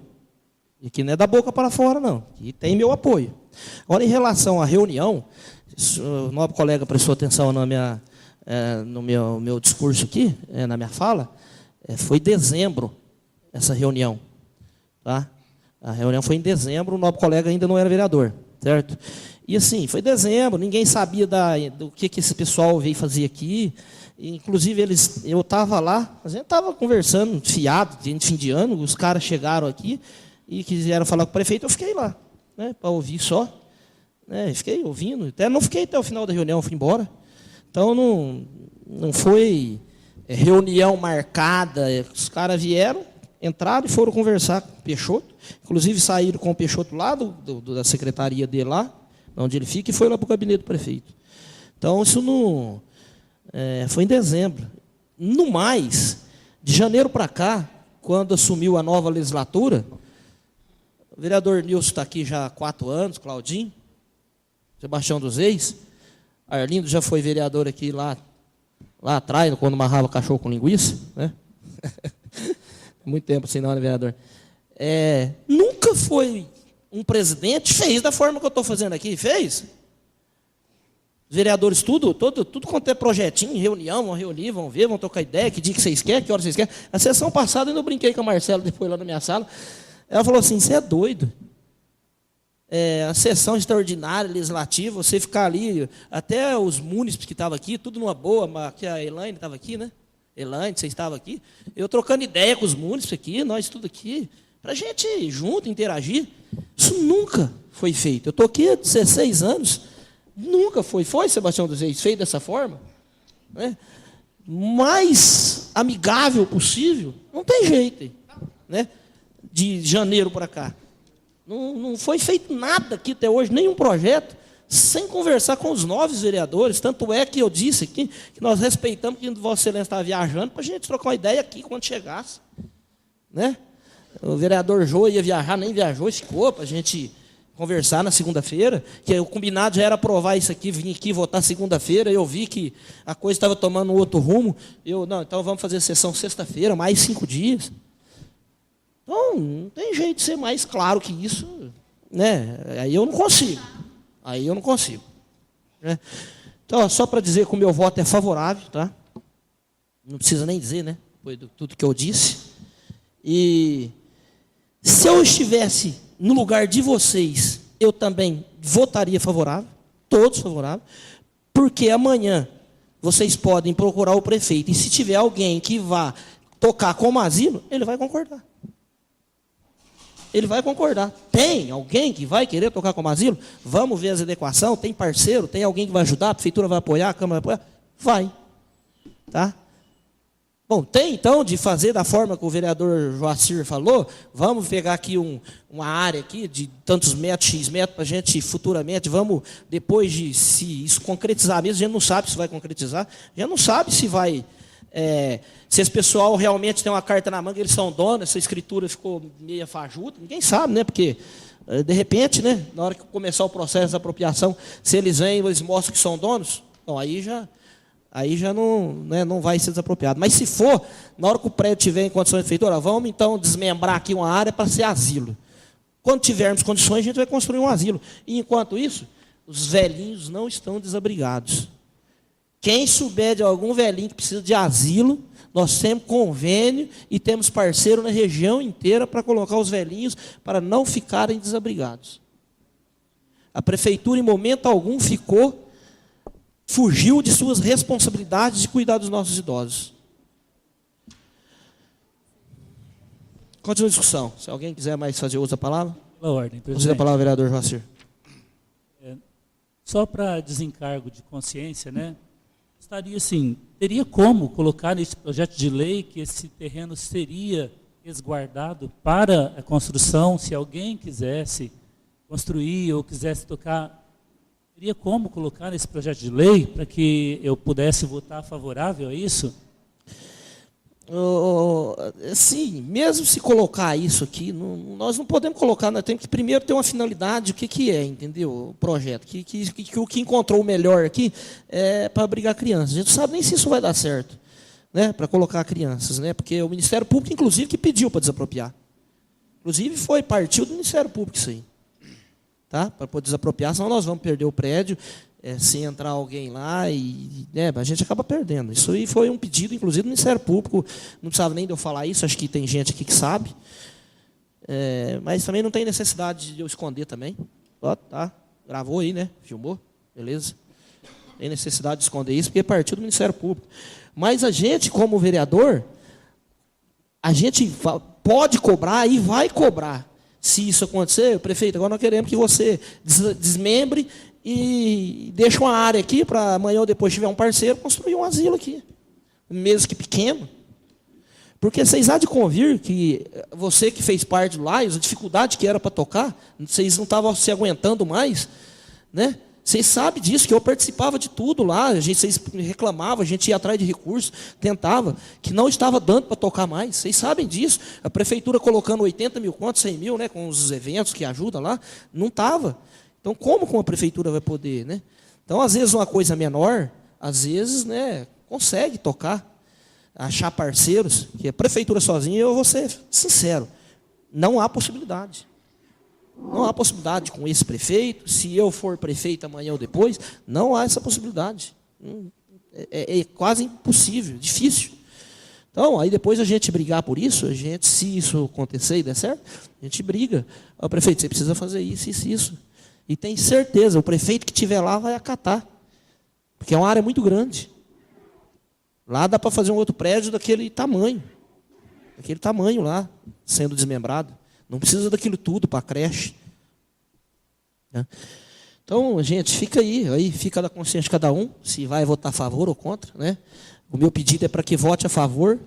E que não é da boca para fora, não. E tem meu apoio. Agora, em relação à reunião, o nobre colega prestou atenção no meu discurso aqui, na minha fala, foi em dezembro essa reunião. Tá? A reunião foi em dezembro, o nobre colega ainda não era vereador, certo? E assim, foi em dezembro, ninguém sabia do que esse pessoal veio fazer aqui. Inclusive, eu estava lá, a gente estava conversando, fiado, de fim de ano, os caras chegaram aqui e quiseram falar com o prefeito, eu fiquei lá, né, para ouvir só. Né, fiquei ouvindo, até não fiquei até o final da reunião, fui embora. Então, não foi reunião marcada, os caras vieram, entraram e foram conversar com o Peixoto, inclusive saíram com o Peixoto lá da secretaria dele lá, onde ele fica, e foi lá para o gabinete do prefeito. Então, isso não... foi em dezembro. No mais, de janeiro para cá, quando assumiu a nova legislatura, o vereador Nilson está aqui já há 4 anos, Claudinho, Sebastião dos Reis, Arlindo já foi vereador aqui lá atrás, quando amarrava cachorro com linguiça, né? Muito tempo assim, não, né, vereador? Nunca foi um presidente, fez da forma que eu estou fazendo aqui, fez. Os vereadores, tudo quanto é projetinho, reunião, vão reunir, vão ver, vão trocar ideia, que dia que vocês querem, que hora vocês querem. A sessão passada, eu brinquei com a Marcela, depois lá na minha sala, ela falou assim, você é doido. A sessão extraordinária, legislativa, você ficar ali, até os munícipes que estavam aqui, tudo numa boa, que a Elaine estava aqui, né? Elaine, você estava aqui, eu trocando ideia com os munícipes aqui, nós tudo aqui, para a gente ir junto, interagir. Isso nunca foi feito. Eu estou aqui há 16 anos, nunca foi, Sebastião dos Reis, feito dessa forma, né? Mais amigável possível, não tem jeito, né? De janeiro para cá. Não foi feito nada aqui até hoje, nenhum projeto, sem conversar com os novos vereadores. Tanto é que eu disse aqui que nós respeitamos que Vossa Excelência estava viajando para a gente trocar uma ideia aqui quando chegasse. Né? O vereador Jô ia viajar, nem viajou, ficou para a gente conversar na segunda-feira, que o combinado já era aprovar isso aqui, vim aqui votar segunda-feira, eu vi que a coisa estava tomando um outro rumo, então vamos fazer sessão sexta-feira, mais 5 dias. Então, não tem jeito de ser mais claro que isso, né? Aí eu não consigo. Né? Então, só para dizer que o meu voto é favorável, tá? Não precisa nem dizer, né? Depois de tudo que eu disse. E se eu estivesse no lugar de vocês, eu também votaria favorável, todos favoráveis, porque amanhã vocês podem procurar o prefeito, e se tiver alguém que vá tocar como asilo, ele vai concordar. Ele vai concordar. Tem alguém que vai querer tocar como asilo? Vamos ver as adequações, tem parceiro, tem alguém que vai ajudar, a prefeitura vai apoiar, a Câmara vai apoiar? Vai. Tá? Bom, tem então de fazer da forma que o vereador Joacir falou, vamos pegar aqui uma área aqui de tantos metros, X metros, para a gente futuramente, vamos, depois de se isso concretizar mesmo, a gente não sabe se vai concretizar, a gente não sabe se vai, se esse pessoal realmente tem uma carta na manga, eles são donos, essa escritura ficou meia fajuta, ninguém sabe, né, porque de repente, né, na hora que começar o processo de apropriação, se eles vêm, eles mostram que são donos, bom, aí já não, né, não vai ser desapropriado. Mas se for, na hora que o prédio estiver em condições de prefeitura, vamos então desmembrar aqui uma área para ser asilo. Quando tivermos condições, a gente vai construir um asilo. E enquanto isso, os velhinhos não estão desabrigados. Quem souber de algum velhinho que precisa de asilo, nós temos convênio e temos parceiro na região inteira para colocar os velhinhos para não ficarem desabrigados. A prefeitura, em momento algum, fugiu de suas responsabilidades de cuidar dos nossos idosos. Continua a discussão. Se alguém quiser mais fazer uso da palavra. Pela ordem, Uso da presidente. palavra, vereador Joacir. Só para desencargo de consciência, né? Estaria assim, teria como colocar nesse projeto de lei que esse terreno seria resguardado para a construção, se alguém quisesse construir ou quisesse tocar, teria como colocar nesse projeto de lei para que eu pudesse votar favorável a isso? Sim, mesmo se colocar isso aqui, nós não podemos colocar, nós temos que primeiro ter uma finalidade, o que é, entendeu? O projeto, o que encontrou o melhor aqui é para abrigar crianças. A gente não sabe nem se isso vai dar certo, né, para colocar crianças, né, porque o Ministério Público, inclusive, que pediu para desapropriar. Inclusive, partiu do Ministério Público isso aí. Tá? Para poder desapropriar, senão nós vamos perder o prédio, se entrar alguém lá, e a gente acaba perdendo. Isso aí foi um pedido, inclusive, do Ministério Público, não precisava nem de eu falar isso, acho que tem gente aqui que sabe, mas também não tem necessidade de eu esconder também. Ó, tá, gravou aí, né? Filmou, beleza. Tem necessidade de esconder isso, porque partiu do Ministério Público. Mas a gente, como vereador, a gente pode cobrar e vai cobrar. Se isso acontecer, prefeito, agora nós queremos que você desmembre e deixe uma área aqui para amanhã ou depois tiver um parceiro construir um asilo aqui, mesmo que pequeno. Porque vocês há de convir que você que fez parte do Laios, a dificuldade que era para tocar, vocês não estavam se aguentando mais, né? Vocês sabem disso, que eu participava de tudo lá, vocês reclamavam, a gente ia atrás de recursos, tentava, que não estava dando para tocar mais. Vocês sabem disso. A prefeitura colocando 80 mil contos, 100 mil, né, com os eventos que ajudam lá, não estava. Então, como a prefeitura vai poder, né? Então, às vezes, uma coisa menor, às vezes, né, consegue tocar, achar parceiros, que a prefeitura sozinha, eu vou ser sincero, não há possibilidade. Não há possibilidade com esse prefeito, se eu for prefeito amanhã ou depois, não há essa possibilidade. É quase impossível, difícil. Então, aí depois a gente brigar por isso, se isso acontecer e der certo, a gente briga. Ó, prefeito, você precisa fazer isso, isso, isso. E tem certeza, o prefeito que estiver lá vai acatar. Porque é uma área muito grande. Lá dá para fazer um outro prédio daquele tamanho. Daquele tamanho lá, sendo desmembrado. Não precisa daquilo tudo para a creche. Né? Então, gente, fica aí fica da consciência de cada um, se vai votar a favor ou contra. Né? O meu pedido é para que vote a favor,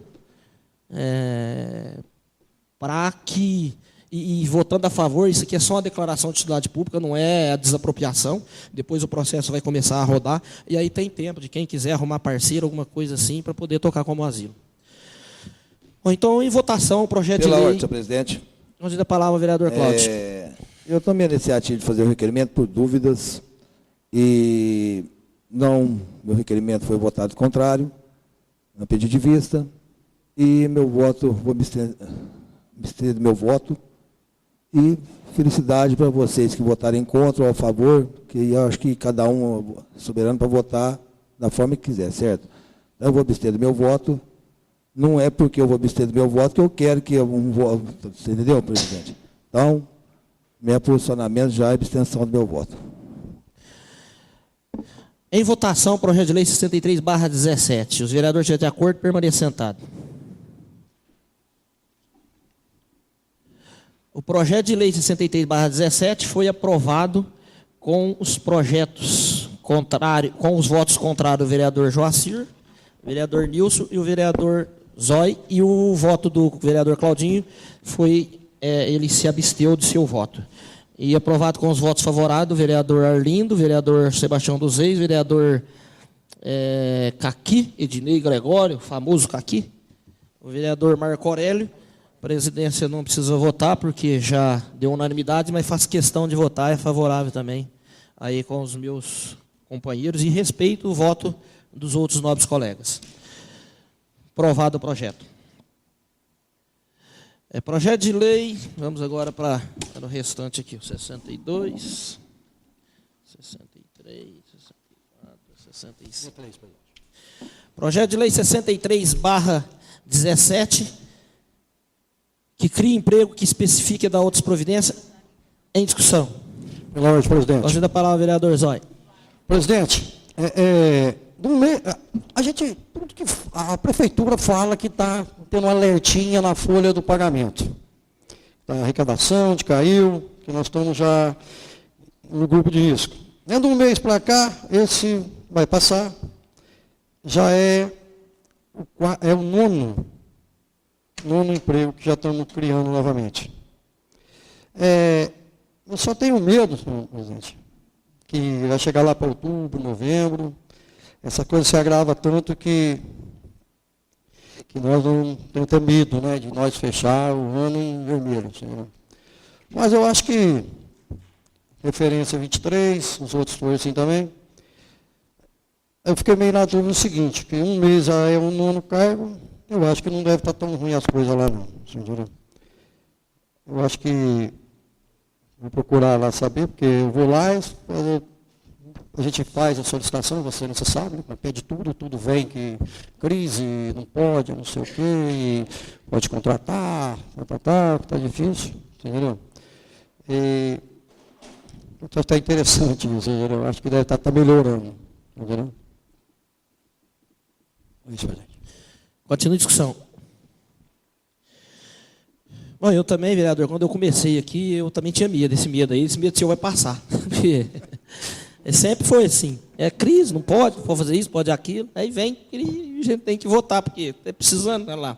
para que, e votando a favor, isso aqui é só uma declaração de utilidade pública, não é a desapropriação, depois o processo vai começar a rodar, e aí tem tempo de quem quiser arrumar parceiro, alguma coisa assim, para poder tocar como asilo. Bom, então, em votação, o projeto de lei... Pela ordem, senhor presidente. Vamos dar a palavra ao vereador Cláudio. Eu tomei a iniciativa de fazer o requerimento por dúvidas e meu requerimento foi votado contrário, no pedido de vista, e vou abster do meu voto, e felicidade para vocês que votarem contra ou a favor, que eu acho que cada um é soberano para votar da forma que quiser, certo? Então, eu vou abster do meu voto. Não é porque eu vou abster do meu voto que eu quero que um voto, você entendeu, presidente? Então, meu posicionamento já é abstenção do meu voto. Em votação, o projeto de lei 63/17. Os vereadores estiverem de acordo, permaneçam sentados. O projeto de lei 63/17 foi aprovado com os projetos contrários, com os votos contrários do vereador Joacir, o vereador Nilson e o vereador Zói, e o voto do vereador Claudinho foi, ele se absteu de seu voto. E aprovado com os votos favoráveis do vereador Arlindo, vereador Sebastião dos Reis, vereador Caqui, Ednei Gregório, famoso Caqui, o vereador Marco Aurélio. A presidência não precisa votar, porque já deu unanimidade, mas faço questão de votar, é favorável também aí com os meus companheiros, e respeito o voto dos outros nobres colegas. Aprovado o projeto. Projeto de lei, vamos agora para o restante aqui, o 62, 63, 64, 65. Projeto de lei 63/17, que cria emprego que especifique da outras providências, em discussão. Pela ordem, presidente. Posso dar a palavra ao vereador Zói. Presidente, tudo que a prefeitura fala que está tendo uma alertinha na folha do pagamento. Da arrecadação, de caiu, que nós estamos já no grupo de risco. Dentro de um mês para cá, esse vai passar, já é o nono emprego que já estamos criando novamente. Eu só tenho medo, senhor presidente, que vai chegar lá para outubro, novembro, essa coisa se agrava tanto que nós não temos até medo, né, de nós fechar o ano em vermelho. Senhor. Mas eu acho que, referência 23, os outros foram assim também, eu fiquei meio na dúvida do seguinte, que um mês já é um nono cargo, eu acho que não deve estar tão ruim as coisas lá não, senhor. Eu acho que vou procurar lá saber, porque eu vou lá, a gente faz a solicitação, você não sabe, né? Pede tudo vem, que crise, não pode, não sei o quê, pode contratar, está difícil, entendeu? Então está interessante isso, entendeu? Eu acho que deve estar melhorando, entendeu? Isso, gente. Continua a discussão. Bom, eu também, vereador, quando eu comecei aqui, eu também tinha medo, esse medo seu vai passar. Sempre foi assim. É crise, não pode fazer isso, pode aquilo. Aí vem e a gente tem que votar, porque está precisando, né, lá.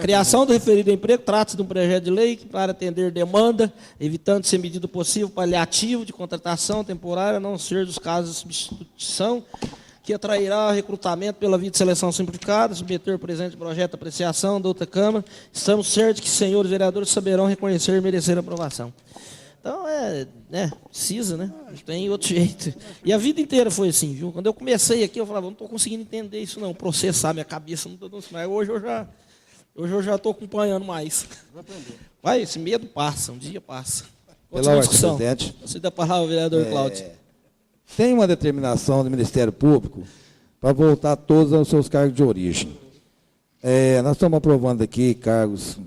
Criação do referido emprego, trata-se de um projeto de lei para atender demanda, evitando ser medida possível paliativo de contratação temporária, a não ser dos casos de substituição, que atrairá recrutamento pela via de seleção simplificada, submeter o presente projeto à apreciação da outra Câmara. Estamos certos que os senhores vereadores saberão reconhecer e merecer a aprovação. Então, precisa, né? Não tem outro jeito. E a vida inteira foi assim, viu? Quando eu comecei aqui, eu falava, não estou conseguindo entender isso não, processar minha cabeça, não estou dando mas hoje eu já estou acompanhando mais. Vai, esse medo passa, um dia passa. Pela ordem, presidente. Você dá a palavra ao vereador Cláudio. Tem uma determinação do Ministério Público para voltar todos aos seus cargos de origem. Nós estamos aprovando aqui cargos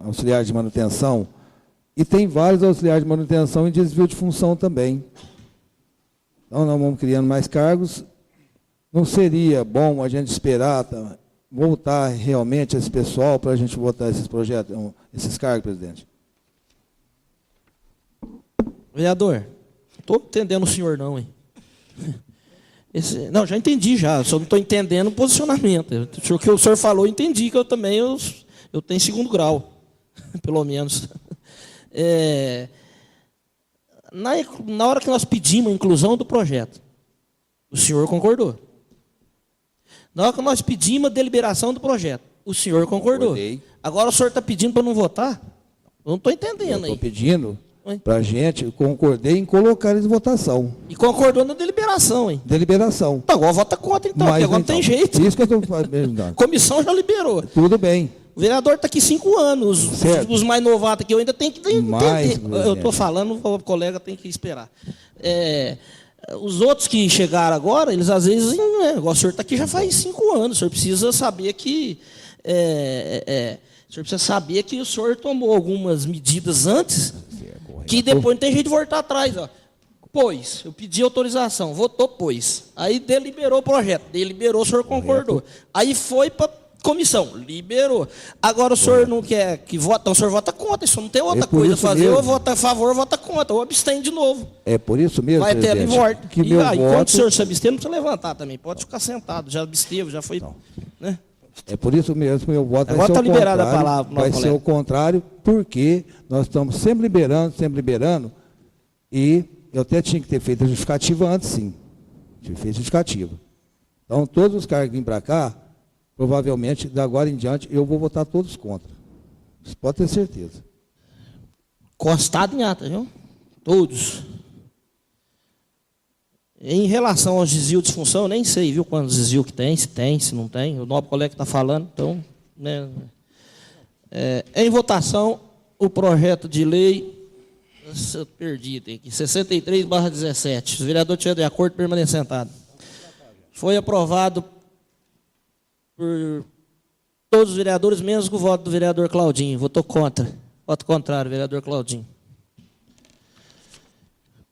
auxiliares de manutenção, e tem vários auxiliares de manutenção em desvio de função também. Então, nós vamos criando mais cargos. Não seria bom a gente esperar voltar realmente esse pessoal para a gente votar esses projetos, esses cargos, presidente? Vereador, não estou entendendo o senhor não, hein? Não, já entendi já, só não estou entendendo o posicionamento. O que o senhor falou, eu entendi, que eu também eu tenho segundo grau, pelo menos. Na hora que nós pedimos a inclusão do projeto, o senhor concordou. Na hora que nós pedimos a deliberação do projeto, o senhor concordou. Concordei. Agora o senhor está pedindo para não votar? Eu não estou entendendo aí. Estou pedindo para a gente, eu concordei em colocar eles em votação. E concordou na deliberação, hein? Deliberação. Então, agora vota contra, então, porque agora não tem jeito. Isso que eu estou falando. A comissão já liberou. Tudo bem. O vereador está aqui 5 anos. Os mais novatos aqui, eu ainda tenho que entender. Eu estou falando, o colega tem que esperar. Os outros que chegaram agora, eles às vezes, o senhor está aqui já faz 5 anos, o senhor precisa saber que o senhor tomou algumas medidas antes, que depois não tem jeito de voltar atrás. Ó. Pois, eu pedi autorização, votou, pois. Aí deliberou o projeto, deliberou, o senhor concordou. Aí foi para comissão, liberou. Agora o senhor não quer que vota, então o senhor vota contra, isso não tem outra por coisa a isso fazer, mesmo. ou vota a favor, ou vota contra, ou abstém de novo. É por isso mesmo, Vai ter ali presidente, volta. que E meu aí, enquanto voto... o senhor se absteve, não precisa levantar também, pode ficar sentado, já absteve, já foi... Né? É por isso mesmo que meu voto Agora vai ser tá o liberada a contrário. palavra pro nosso Vai ser colega. o contrário, porque nós estamos sempre liberando, e eu até tinha que ter feito a justificativa antes, sim. Tinha feito justificativa. Então, todos os cargos que vêm para cá, provavelmente, da agora em diante, eu vou votar todos contra. Você pode ter certeza. Costado em ata, viu? Todos. Em relação aos desvios de função, eu nem sei, viu, quantos desvios que tem, se não tem. O nobre colega está falando, então... Né, em votação, o projeto de lei... Perdi, tem aqui, 63/17. Se o vereador tiver de acordo, permaneça sentado. Foi aprovado por todos os vereadores, menos com o voto do vereador Claudinho. Votou contra. Voto contrário, vereador Claudinho.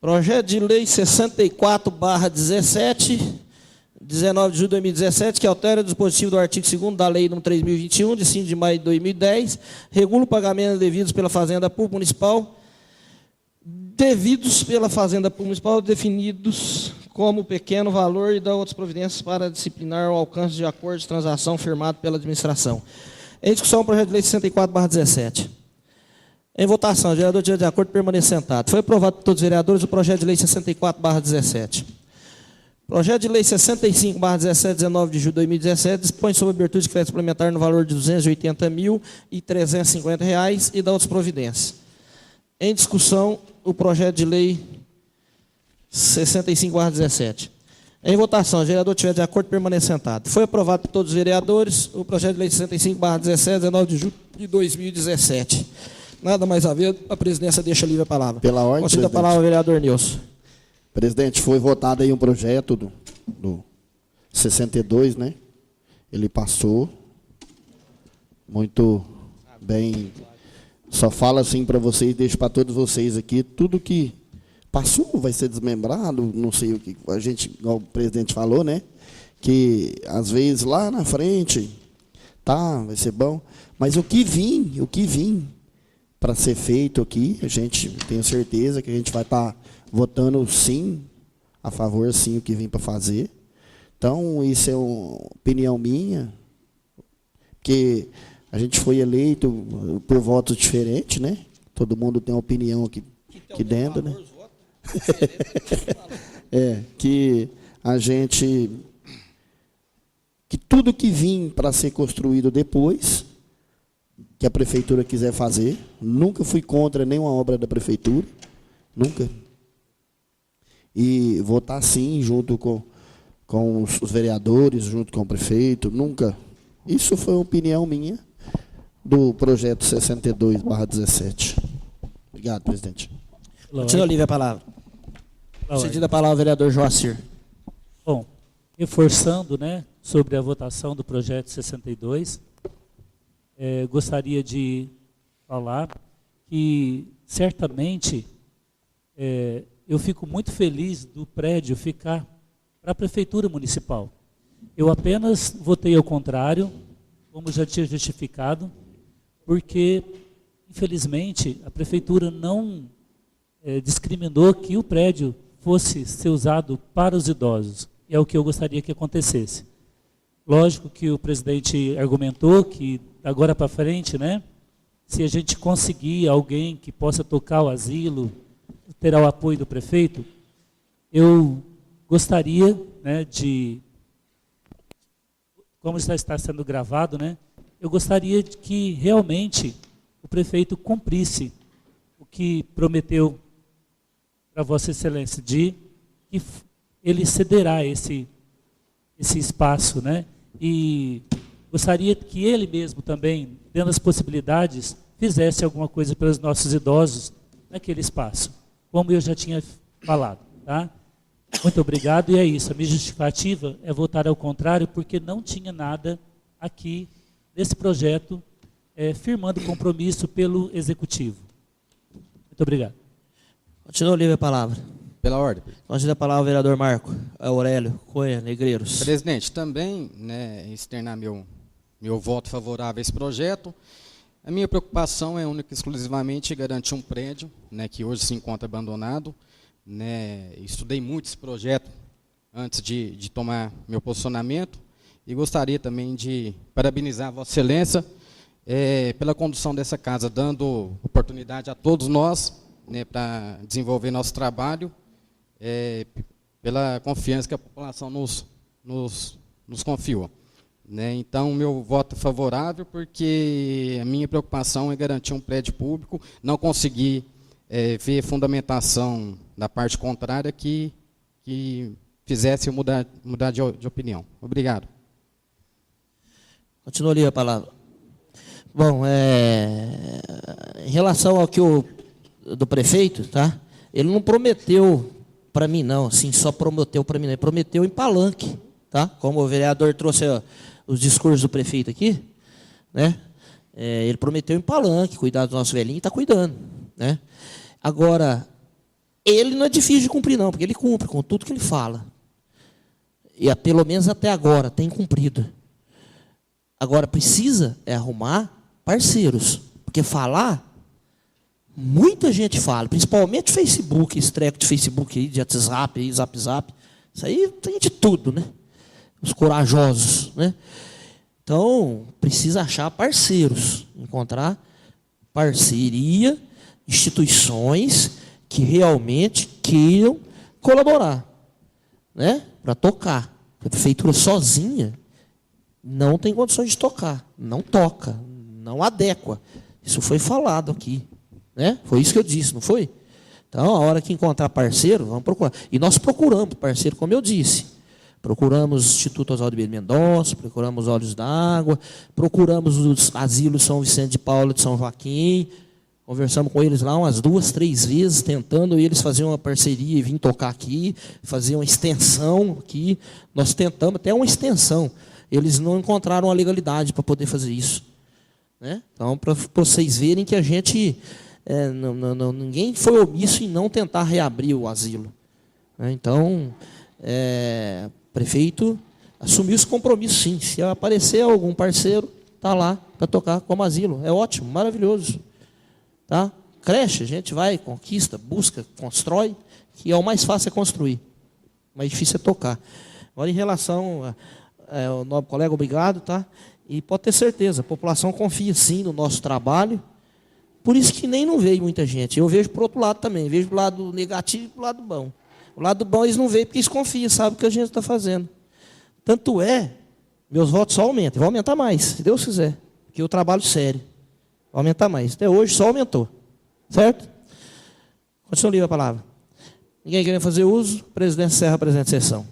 Projeto de lei 64/17, 19 de julho de 2017, que altera o dispositivo do artigo 2º da lei nº 3.021, de 5 de maio de 2010, regula o pagamento devidos pela Fazenda Pública Municipal, devidos pela Fazenda Pública Municipal, definidos como pequeno valor, e dá outras providências para disciplinar o alcance de acordo de transação firmado pela administração. Em discussão, o projeto de lei 64/17. Em votação, o vereador tiver de acordo, permaneça sentado. Foi aprovado por todos os vereadores o projeto de lei 64/17. Projeto de lei 65/17, 19 de julho de 2017, dispõe sobre a abertura de crédito suplementar no valor de R$ 280.350 e dá outras providências. Em discussão, o projeto de lei 65/17. Em votação, o vereador tiver de acordo, permaneça sentado. Foi aprovado por todos os vereadores o projeto de lei 65/17, 19 de julho de 2017. Nada mais a ver, a presidência deixa livre a palavra. Pela ordem, Conceda a presidente. palavra ao vereador Nilson. Presidente, foi votado aí um projeto do 62, né? Ele passou muito bem. Só falo assim para vocês, deixo para todos vocês aqui, tudo que passou vai ser desmembrado, não sei o que a gente, igual o presidente falou, né? Que às vezes lá na frente, tá, vai ser bom, mas o que vim para ser feito aqui, a gente tenho certeza que a gente vai estar votando sim, a favor sim, o que vim para fazer. Então, isso é uma opinião minha, porque a gente foi eleito por votos diferentes, né? Todo mundo tem uma opinião aqui dentro, né? Que a gente... Que tudo que vim para ser construído depois, que a prefeitura quiser fazer, nunca fui contra nenhuma obra da prefeitura, nunca. E votar sim, junto com os vereadores, junto com o prefeito, nunca. Isso foi uma opinião minha do projeto 62/17. Obrigado, presidente. Continua livre a palavra. Cedida a palavra ao vereador Joacir. Bom, reforçando, né, sobre a votação do projeto 62, gostaria de falar que, certamente, eu fico muito feliz do prédio ficar para a Prefeitura Municipal. Eu apenas votei ao contrário, como já tinha justificado, porque, infelizmente, a Prefeitura não discriminou que o prédio fosse ser usado para os idosos. E é o que eu gostaria que acontecesse. Lógico que o presidente argumentou que, agora para frente, né, se a gente conseguir alguém que possa tocar o asilo, terá o apoio do prefeito, eu gostaria, né, como já está sendo gravado, né, eu gostaria de que realmente o prefeito cumprisse o que prometeu para Vossa Excelência, de que ele cederá esse espaço, né? E gostaria que ele mesmo também, dando as possibilidades, fizesse alguma coisa pelos nossos idosos naquele espaço, como eu já tinha falado, tá? Muito obrigado, e é isso. A minha justificativa é votar ao contrário, porque não tinha nada aqui nesse projeto firmando compromisso pelo Executivo. Muito obrigado. Continua livre a palavra. Pela ordem. Conceda a palavra ao vereador Marco Aurélio Cunha Negreiros. Presidente, também, né, externar meu voto favorável a esse projeto. A minha preocupação é única e exclusivamente garantir um prédio, né, que hoje se encontra abandonado. Né, estudei muito esse projeto antes de tomar meu posicionamento e gostaria também de parabenizar a Vossa Excelência pela condução dessa casa, dando oportunidade a todos nós, né, para desenvolver nosso trabalho, pela confiança que a população nos confiou. Né, então, meu voto é favorável, porque a minha preocupação é garantir um prédio público, não conseguir ver fundamentação da parte contrária que fizesse eu mudar de opinião. Obrigado. Continua ali a palavra. Bom, em relação ao que do prefeito, tá? Ele não prometeu para mim, não, assim, só prometeu para mim, não. Ele prometeu em palanque, tá? Como o vereador trouxe os discursos do prefeito aqui, né? Ele prometeu em palanque, cuidar do nosso velhinho, está cuidando, né? Agora, ele não é difícil de cumprir, não, porque ele cumpre com tudo que ele fala. E pelo menos até agora tem cumprido. Agora precisa arrumar parceiros, porque falar, muita gente fala, principalmente Facebook, esse treco de Facebook aí, de WhatsApp, aí, Zap, isso aí tem de tudo, né? Os corajosos, né? Então, precisa achar parceiros, encontrar parceria, instituições que realmente queiram colaborar, né? Para tocar. A prefeitura sozinha não tem condições de tocar, não toca, não adequa. Isso foi falado aqui, né? Foi isso que eu disse, não foi? Então, a hora que encontrar parceiro, vamos procurar. E nós procuramos parceiro, como eu disse. Procuramos o Instituto Oswaldo de Mendonça, procuramos os Olhos d'Água, procuramos os asilos São Vicente de Paula de São Joaquim, conversamos com eles lá umas 2, 3 vezes, tentando eles fazer uma parceria e vir tocar aqui, fazer uma extensão aqui. Nós tentamos até uma extensão. Eles não encontraram a legalidade para poder fazer isso, né? Então, para vocês verem que a gente, ninguém foi omisso em não tentar reabrir o asilo, né? Então, o prefeito assumiu esse compromisso, sim. Se aparecer algum parceiro, está lá para tocar como asilo. É ótimo, maravilhoso. Tá? Creche, a gente vai, conquista, busca, constrói, que é o mais fácil é construir. O mais difícil é tocar. Agora, em relação ao nobre colega, obrigado, tá? E pode ter certeza, a população confia sim no nosso trabalho, por isso que nem não veio muita gente. Eu vejo para o outro lado também, vejo para o lado negativo e para o lado bom. O lado bom eles não veem porque eles confiam, sabem o que a gente está fazendo. Tanto meus votos só aumentam, vai aumentar mais, se Deus quiser, porque eu trabalho sério. Vai aumentar mais. Até hoje só aumentou. Certo? Continua livre a palavra. Ninguém querendo fazer uso, o presidente encerra a presente sessão.